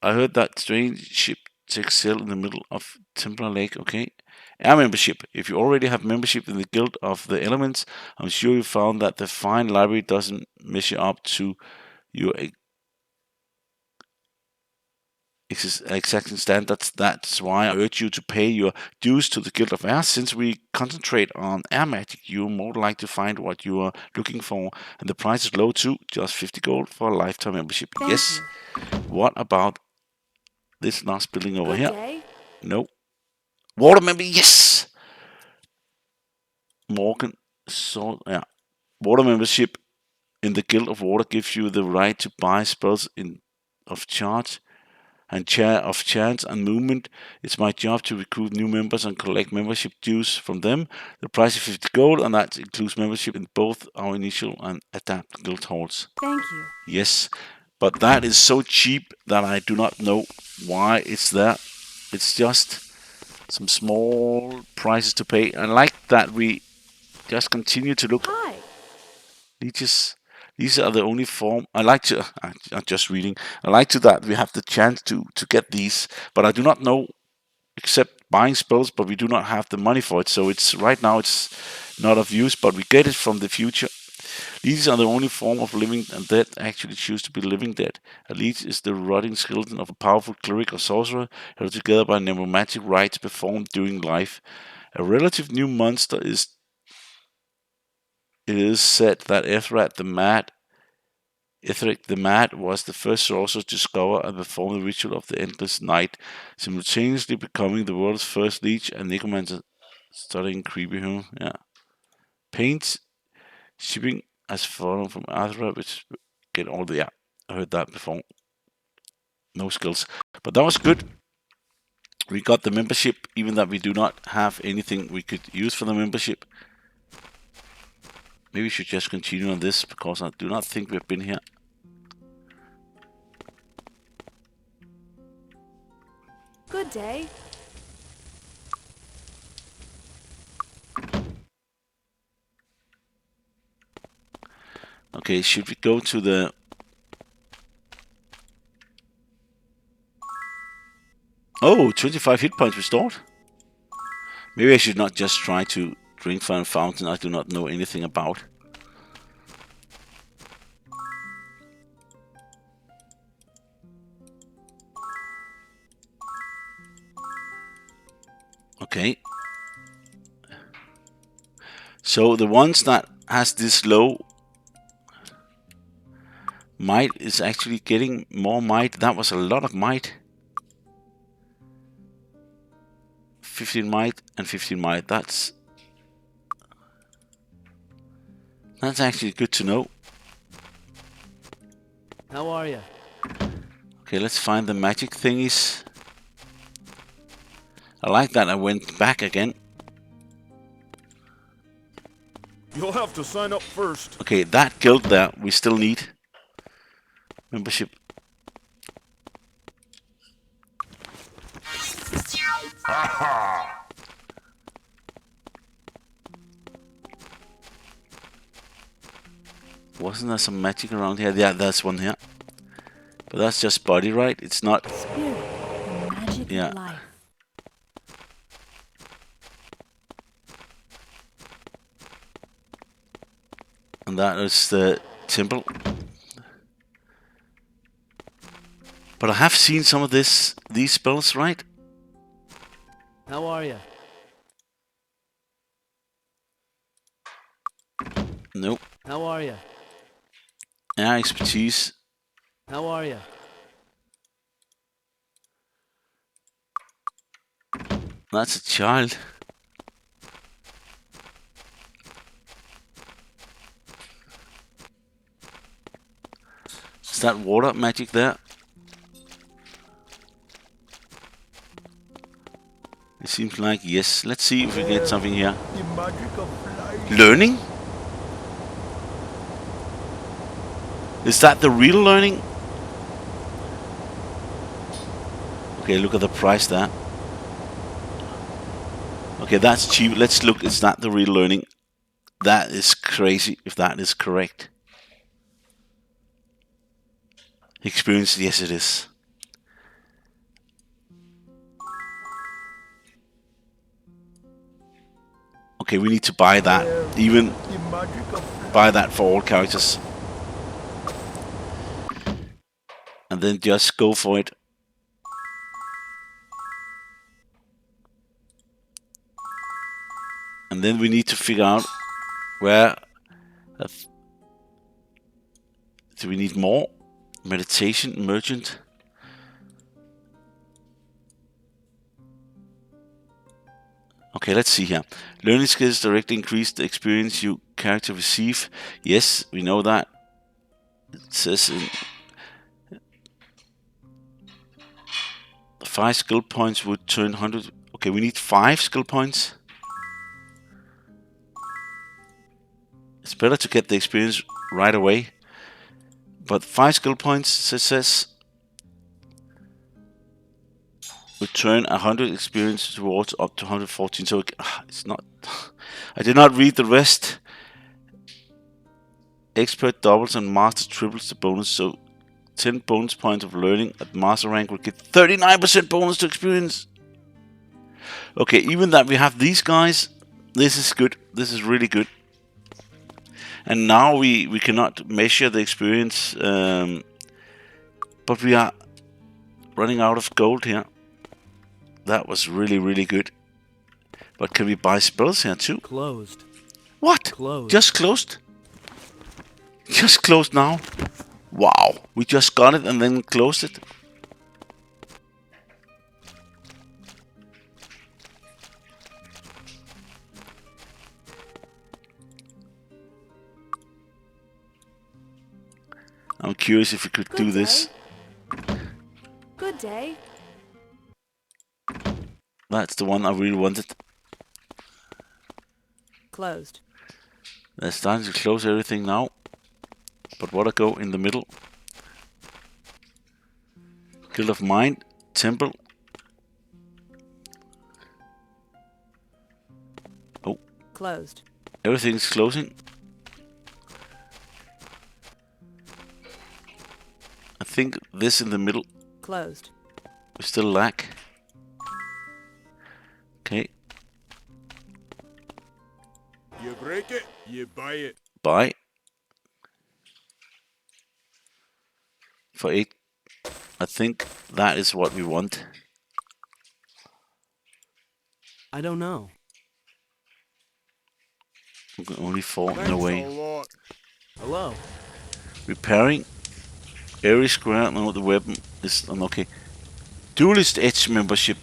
I heard that strange ship takes sail in the middle of Templar Lake. Okay. Air membership. If you already have membership in the Guild of the Elements, I'm sure you found that the fine library doesn't measure up to your exacting standards. That's why I urge you to pay your dues to the Guild of Air. Since we concentrate on air magic, you're more likely to find what you are looking for, and the price is low too, just 50 gold for a lifetime membership. Thank Yes. you. What about this last building over Good here? day. No. Water member, yes! Morgan, so, yeah. Water membership in the Guild of Water gives you the right to buy spells of charge and of chance and movement. It's my job to recruit new members and collect membership dues from them. The price is 50 gold, and that includes membership in both our initial and adapt guild halls. Thank you. Yes, but that is so cheap that I do not know why it's there. It's just some small prices to pay. I like that we just continue to look. Hi. These are the only form I like to. I'm just reading. I like to that we have the chance to get these, but I do not know except buying spells. But we do not have the money for it, so it's right now it's not of use. But we get it from the future. These are the only form of living and dead actually choose to be living dead. A leech is the rotting skeleton of a powerful cleric or sorcerer held together by necromantic rites performed during life. A relative new monster is. It is said that Etheric the Mad was the first sorcerer to discover and perform the ritual of the Endless Night, simultaneously becoming the world's first leech and necromancer studying creepy human. Yeah. Paint shipping has fallen from Athra, which get all the. Yeah, I heard that before. No skills. But that was good. We got the membership, even that we do not have anything we could use for the membership. Maybe we should just continue on this, because I do not think we've been here. Good day. Okay, should we go to the... Oh, 25 hit points restored. Maybe I should not just try to drink from a fountain I do not know anything about. Okay. So the ones that has this low might is actually getting more might. That was a lot of might. 15 might and 15 might. That's actually good to know. How are you? Okay, let's find the magic thingies. I like that I went back again. You'll have to sign up first. Okay, that guild there, we still need membership. Wasn't there some magic around here? Yeah, there's one here. But that's just body, right? It's not. Spirit, the magic Yeah. of life. And that is the temple. But I have seen some of these spells, right? How are you? Nope. How are you? Yeah, expertise. How are you? That's a child. Is that water magic there? It seems like yes. Let's see if we get something here. The magic of life. Learning? Is that the real learning? Okay, look at the price there. Okay, that's cheap. Let's look. Is that the real learning? That is crazy if that is correct. Experience, yes it is. Okay, we need to buy that. Even The magic of life. buy that for all characters. And then just go for it. And then we need to figure out where... do we need more? Meditation, merchant. Okay, let's see here. Learning skills directly increase the experience you character receive. Yes, we know that. It says in 5 skill points would turn 100. Okay, we need 5 skill points. It's better to get the experience right away. But 5 skill points, it says, would turn 100 experience towards up to 114. So it's not. I did not read the rest. Expert doubles and master triples the bonus. So 10 bonus points of learning at master rank would get 39% bonus to experience. Okay, even that we have these guys, this is good. This is really good. And now we cannot measure the experience, but we are running out of gold here. That was really, really good. But can we buy spells here too? Closed. What? Closed. Just closed? Just closed now? Wow. We just got it and then closed it? I'm curious if we could do Good this. day. Good day. That's the one I really wanted. Closed. They're starting to close everything now. But what I go in the middle? Guild of Mind, Temple. Oh, Closed. everything's closing. I think this in the middle Closed. we still lack. Okay, You break it, you buy it. buy. For 8. I think that is what we want. I don't know. Only 4, no way. lot. Hello. Repairing. Every square, no, the weapon is okay. Duelist Edge membership.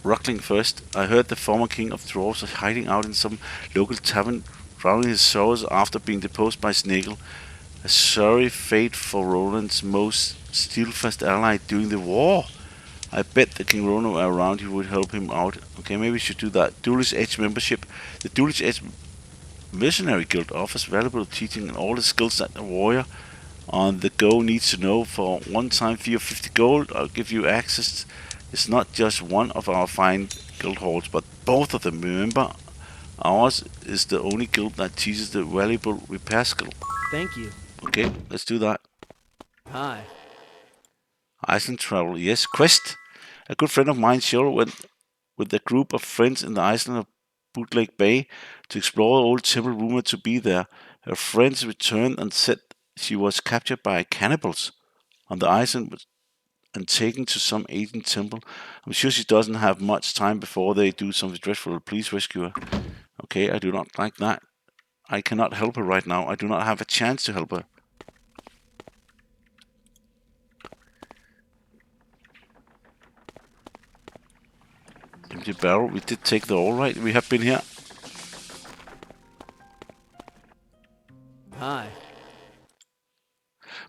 Ruckling first. I heard the former king of dwarves is hiding out in some local tavern, drowning his sorrows after being deposed by Sneggle. A sorry fate for Roland's most steelfast ally during the war. I bet the King Roland were around, he would help him out. Okay, maybe we should do that. Duelist Edge membership. The Duelist Edge Mercenary Guild offers valuable teaching and all the skills that a warrior on the go needs to know. For one-time fee of 50 gold, I'll give you access. It's not just one of our fine guild halls, but both of them. Remember, ours is the only guild that teaches the valuable repair skill. Thank you. Okay, let's do that. Hi. Iceland travel, yes. Quest. A good friend of mine, Cheryl, went with a group of friends in the island of Bootleg Bay to explore the old temple rumored to be there. Her friends returned and said she was captured by cannibals on the island and taken to some ancient temple. I'm sure she doesn't have much time before they do something dreadful. Please rescue her. Okay, I do not like that. I cannot help her right now. I do not have a chance to help her. Empty barrel. We did take the all right. We have been here. Hi.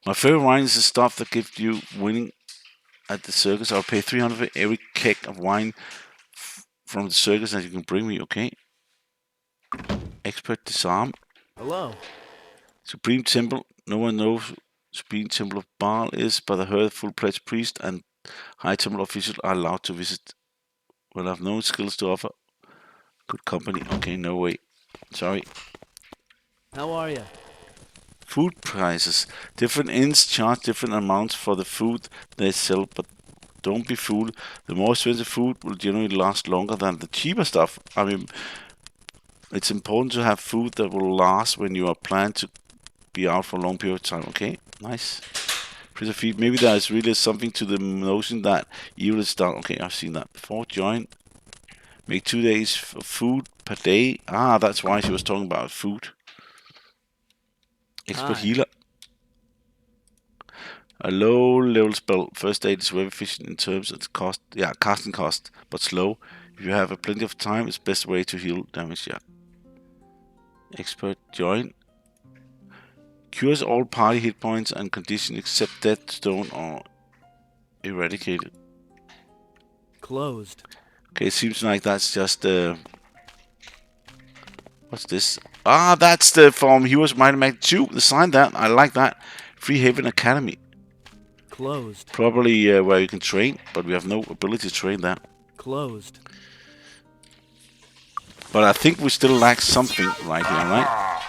My favorite wine is the stuff that gives you winning at the circus. I'll pay 300 for every keg of wine from the circus that you can bring me, okay? Expert disarm. Hello. Supreme Temple. No one knows Supreme Temple of Baal is, but I heard full-pledged priest and high temple officials are allowed to visit. Well, I have no skills to offer. Good company. Okay, no way. Sorry. How are you? Food prices. Different inns charge different amounts for the food they sell, but don't be fooled. The more expensive food will generally last longer than the cheaper stuff. I mean, it's important to have food that will last when you are planning to be out for a long period of time. Okay, nice. Prince of Feet. Maybe there is really something to the notion that evil is done. Okay, I've seen that before. Join. Make 2 days of food per day. Ah, that's why she was talking about food. Expert Hi. healer. A low level spell. First aid is very efficient in terms of the cost. Yeah, casting cost, but slow. If you have a plenty of time, it's best way to heal damage. Yeah. Expert join. Cures all party hit points and condition except death, stone, or eradicated. Closed. Okay, it seems like that's just what's this? Ah, that's the from Heroes Might and Magic 2. The sign that I like that. Free Haven Academy. Closed. Probably where you can train, but we have no ability to train that. Closed. But I think we still lack something right here, right?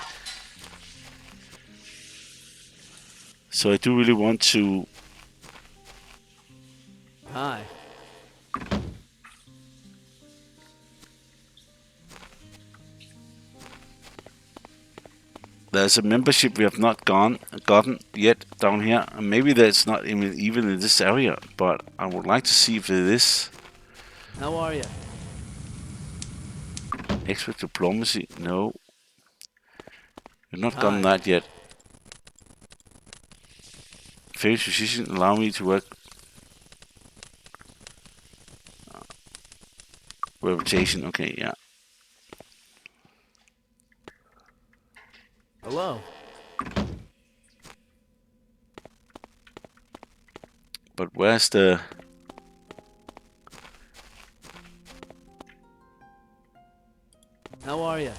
So I do really want to. Hi. There's a membership we have not gotten yet down here. And maybe that's not even in this area, but I would like to see if it is. How are you? Expert diplomacy, no. We've not Hi. gotten that yet. Famous physician, allow me to work. Reputation, okay, yeah. Hello. But where's the... How are you?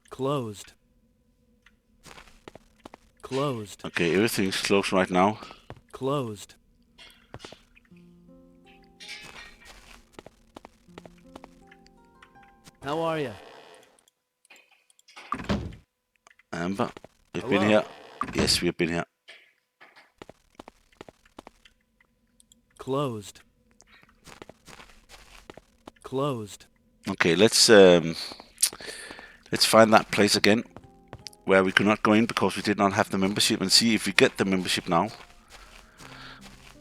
Closed. Closed. Okay, everything's closed right now. Closed. How are you? Amber, we've Hello. been here. Yes, we've been here. Closed. Closed. Okay, let's find that place again where we could not go in because we did not have the membership and see if we get the membership now.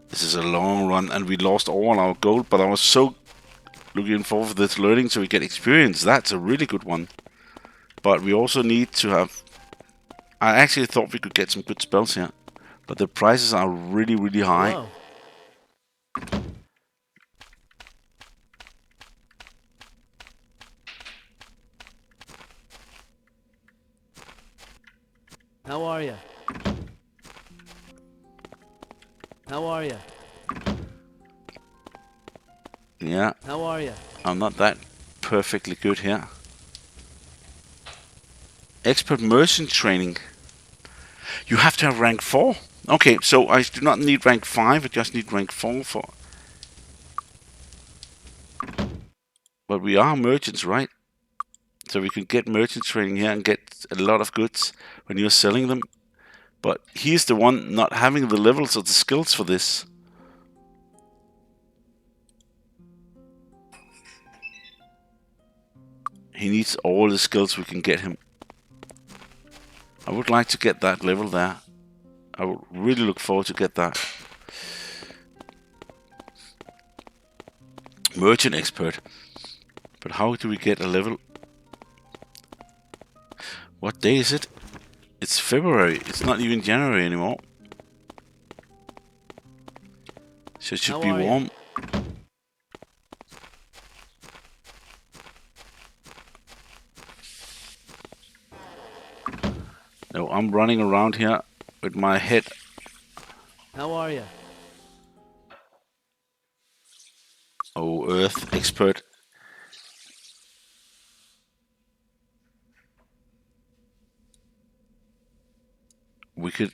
This is a long run and we lost all our gold, but I was so looking forward to this learning so we get experience. That's a really good one. But we also need to have... I actually thought we could get some good spells here, but the prices are really, really high. Hello. How are you? How are you? Yeah, How are you? I'm not that perfectly good here. Expert merchant training. You have to have rank 4. Okay, so I do not need rank 5, I just need rank 4 for... But we are merchants, right? So we can get merchant training here and get a lot of goods when you're selling them. But he's the one not having the levels or the skills for this. He needs all the skills we can get him. I would like to get that level there. I would really look forward to get that. Merchant expert. But how do we get a level? What day is it? It's February. It's not even January anymore. So it should be warm. No, I'm running around here with my head. How are you? Oh, Earth expert. We could...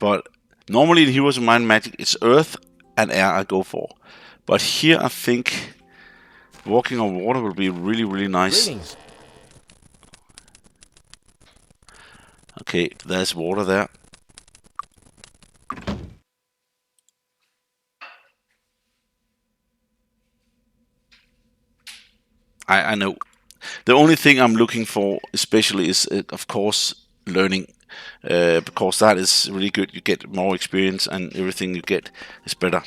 But normally in Heroes of Might and Magic, it's Earth and Air I go for. But here I think walking on water will be really, really nice. Greetings. Okay, there's water there. I know. The only thing I'm looking for especially is, of course, learning. Because that is really good. You get more experience and everything you get is better.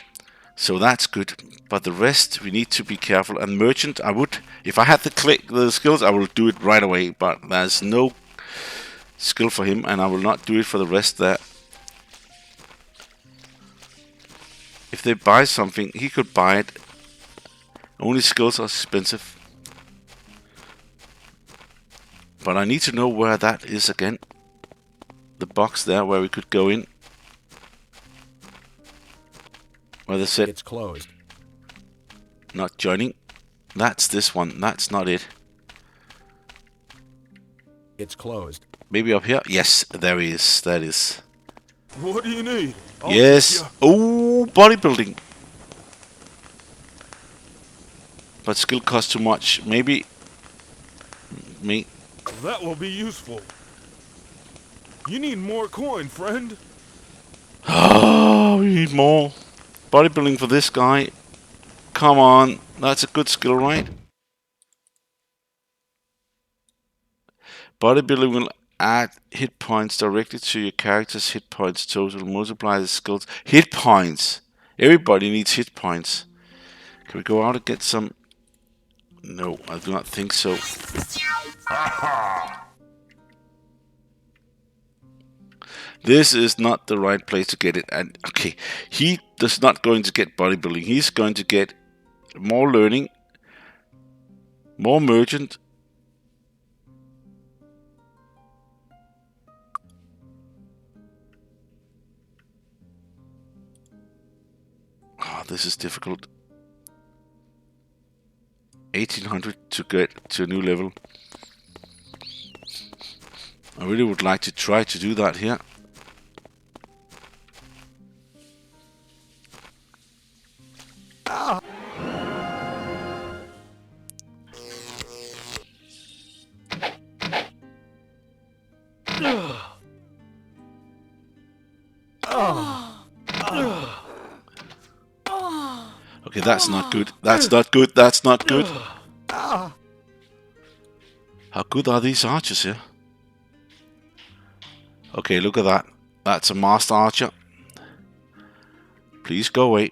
So that's good. But the rest, we need to be careful. And merchant, I would, if I had the skills, I will do it right away. But there's no skill for him, and I will not do it for the rest there. If they buy something, he could buy it. Only skills are expensive. But I need to know where that is again. The box there where we could go in. Where they said It's closed. not joining. That's this one. That's not it. It's closed. Maybe up here? Yes, there he is. That is. What do you need? Yes. Oh, bodybuilding. But skill costs too much. Maybe me. That will be useful. You need more coin, friend. Oh, we need more. Bodybuilding for this guy. Come on. That's a good skill, right? Bodybuilding will add hit points directly to your character's hit points total. Multiply the skills. Hit points. Everybody needs hit points. Can we go out and get some? No, I do not think so. This is not the right place to get it. And okay, he does not going to get bodybuilding. He's going to get more learning, more merchant. Oh, this is difficult. 1800 to get to a new level. I really would like to try to do that here. Okay, that's not good. That's not good. That's not good. How good are these archers here? Okay, look at that. That's a master archer. Please go away.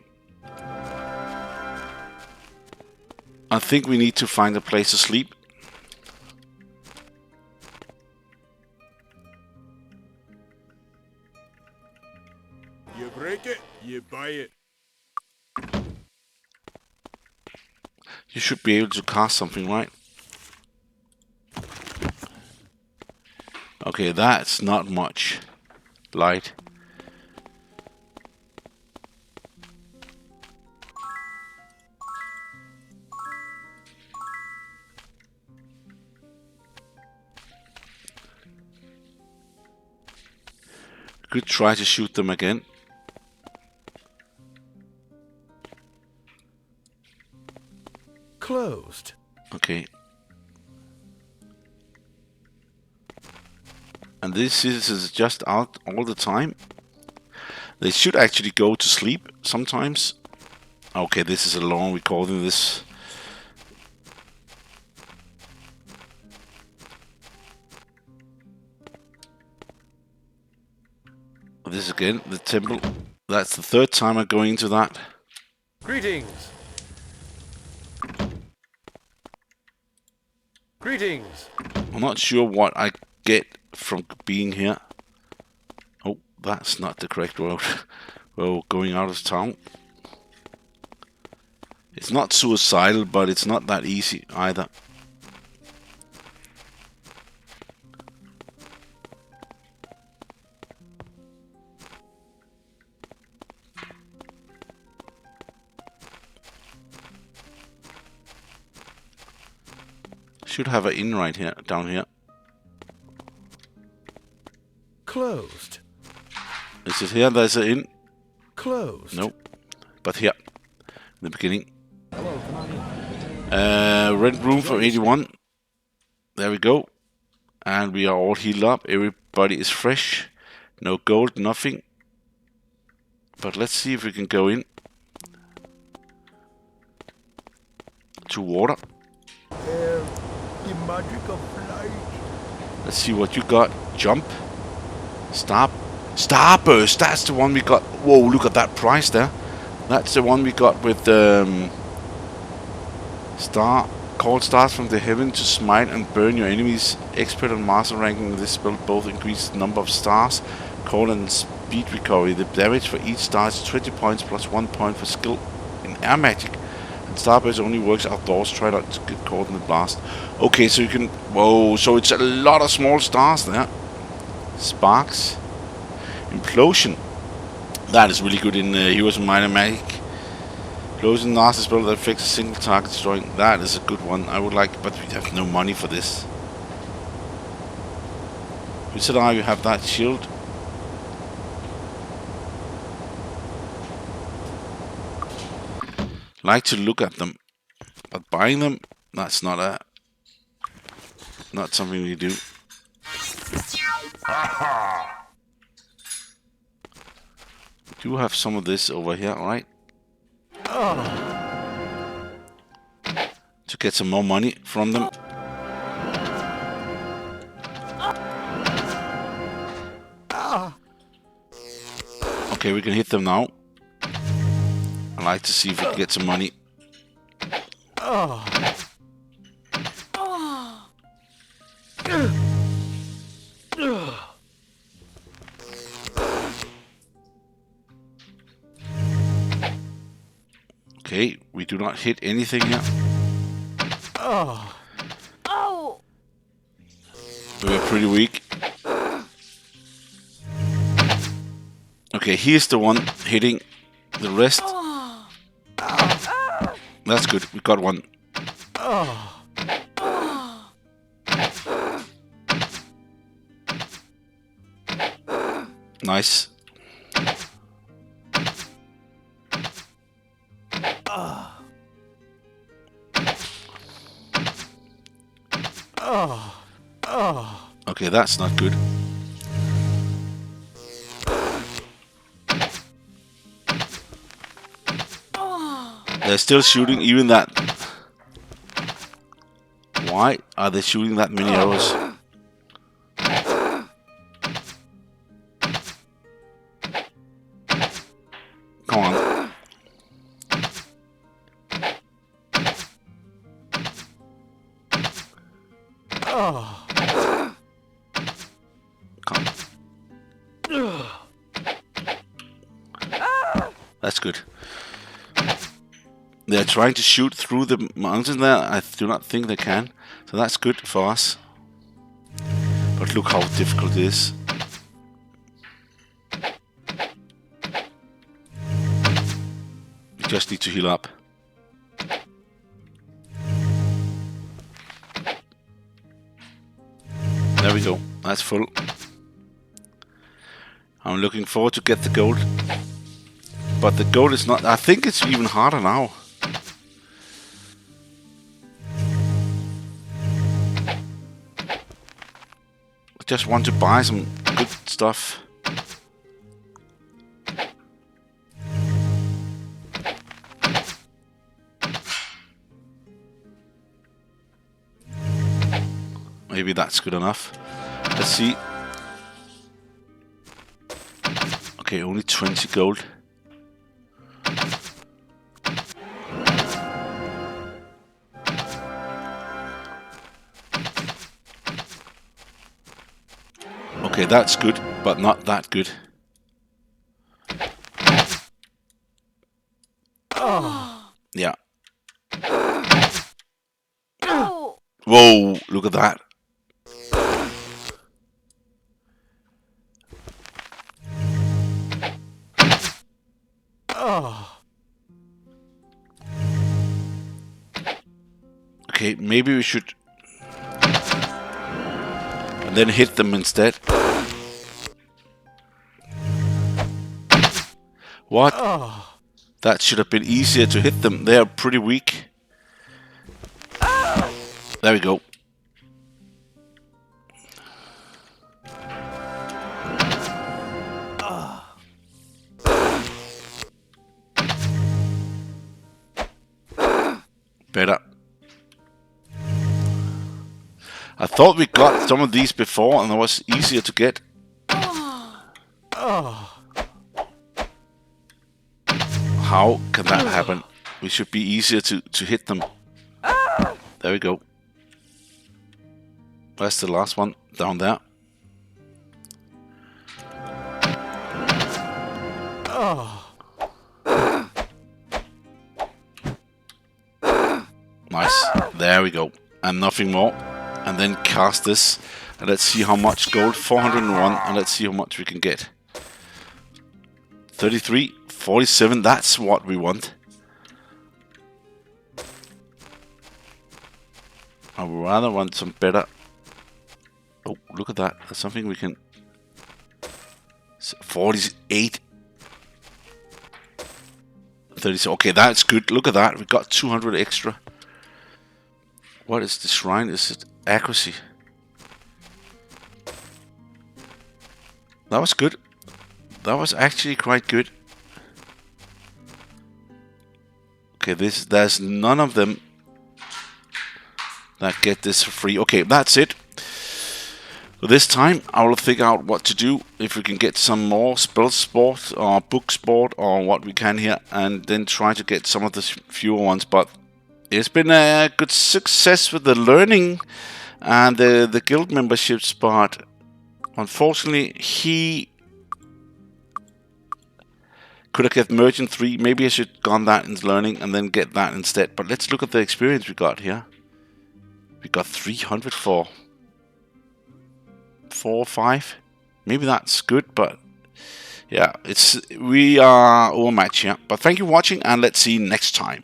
I think we need to find a place to sleep. You break it, you buy it. You should be able to cast something, right? Okay, that's not much light. could try to shoot them again. Closed. Okay. And this is just out all the time. They should actually go to sleep sometimes. Okay, this is a long recording. This. This again, the temple. That's the third time I'm going into that. Greetings. Greetings. I'm not sure what I get from being here. Oh, that's not the correct road. We're going out of town. It's not suicidal, but it's not that easy either. Should have an inn right here, down here. Closed. Is it here? There's an inn. Closed. Nope. But here, in the beginning. Rent room for 81. There we go. And we are all healed up. Everybody is fresh. No gold, nothing. But let's see if we can go in. To water. The magic of light. Let's see what you got. Jump. Starburst. That's the one we got. Whoa, look at that price there. That's the one we got with called stars from the heaven to smite and burn your enemies. Expert and master ranking of this spell both increase the number of stars, call and speed recovery. The damage for each star is 20 points plus 1 point for skill in air magic. And Starburst only works outdoors. Try not to get caught in the blast. Okay, so you can... Whoa, so it's a lot of small stars there. Sparks. Implosion. That is really good in Heroes of Might and Magic. Implosion, nasty spell that affects a single target destroying. That is a good one. I would like, but we have no money for this. Wizard Eye, you have that shield. Like to look at them, but buying them, that's not something we do. We do have some of this over here, right? To get some more money from them. Okay, we can hit them now. I'd like to see if we can get some money. Okay, we do not hit anything here. Oh! We're pretty weak. Okay, here's the one hitting. The rest. That's good. We got one. Nice. Okay, that's not good. They're still shooting even that. Why are they shooting that many arrows? Come on. Come. That's good. They're trying to shoot through the mountain there. I do not think they can. So that's good for us. But look how difficult it is. We just need to heal up. There we go. That's full. How I'm looking forward to get the gold. But the gold is not... I think it's even harder now. I just want to buy some good stuff. Maybe that's good enough. Let's see. Okay, only 20 gold. Okay, that's good, but not that good. Yeah. Whoa, look at that. Okay, maybe we should... and then hit them instead. What? That should have been easier to hit them. They are pretty weak. There we go. Better. I thought we got some of these before and it was easier to get. How can that happen? We should be easier to hit them. There we go. That's the last one down there. Nice. There we go. And nothing more. And then cast this. And let's see how much gold. 401. And let's see how much we can get. 33. 47. That's what we want. I would rather want some better. Oh, look at that. That's something we can... 48. 30. Okay, that's good. Look at that. We got 200 extra. What is the shrine? Is it accuracy? That was good. That was actually quite good. Okay, there's none of them that get this for free. Okay, that's it. So this time I will figure out what to do, if we can get some more spell sport or book sport or what we can here, and then try to get some of the fewer ones. But it's been a good success with the learning and the guild memberships, but unfortunately he could have get Merchant 3. Maybe I should gone that in learning and then get that instead. But let's look at the experience we got here. We got 300 for 4 or 5. Maybe that's good, but yeah, we are overmatched here. But thank you for watching, and let's see you next time.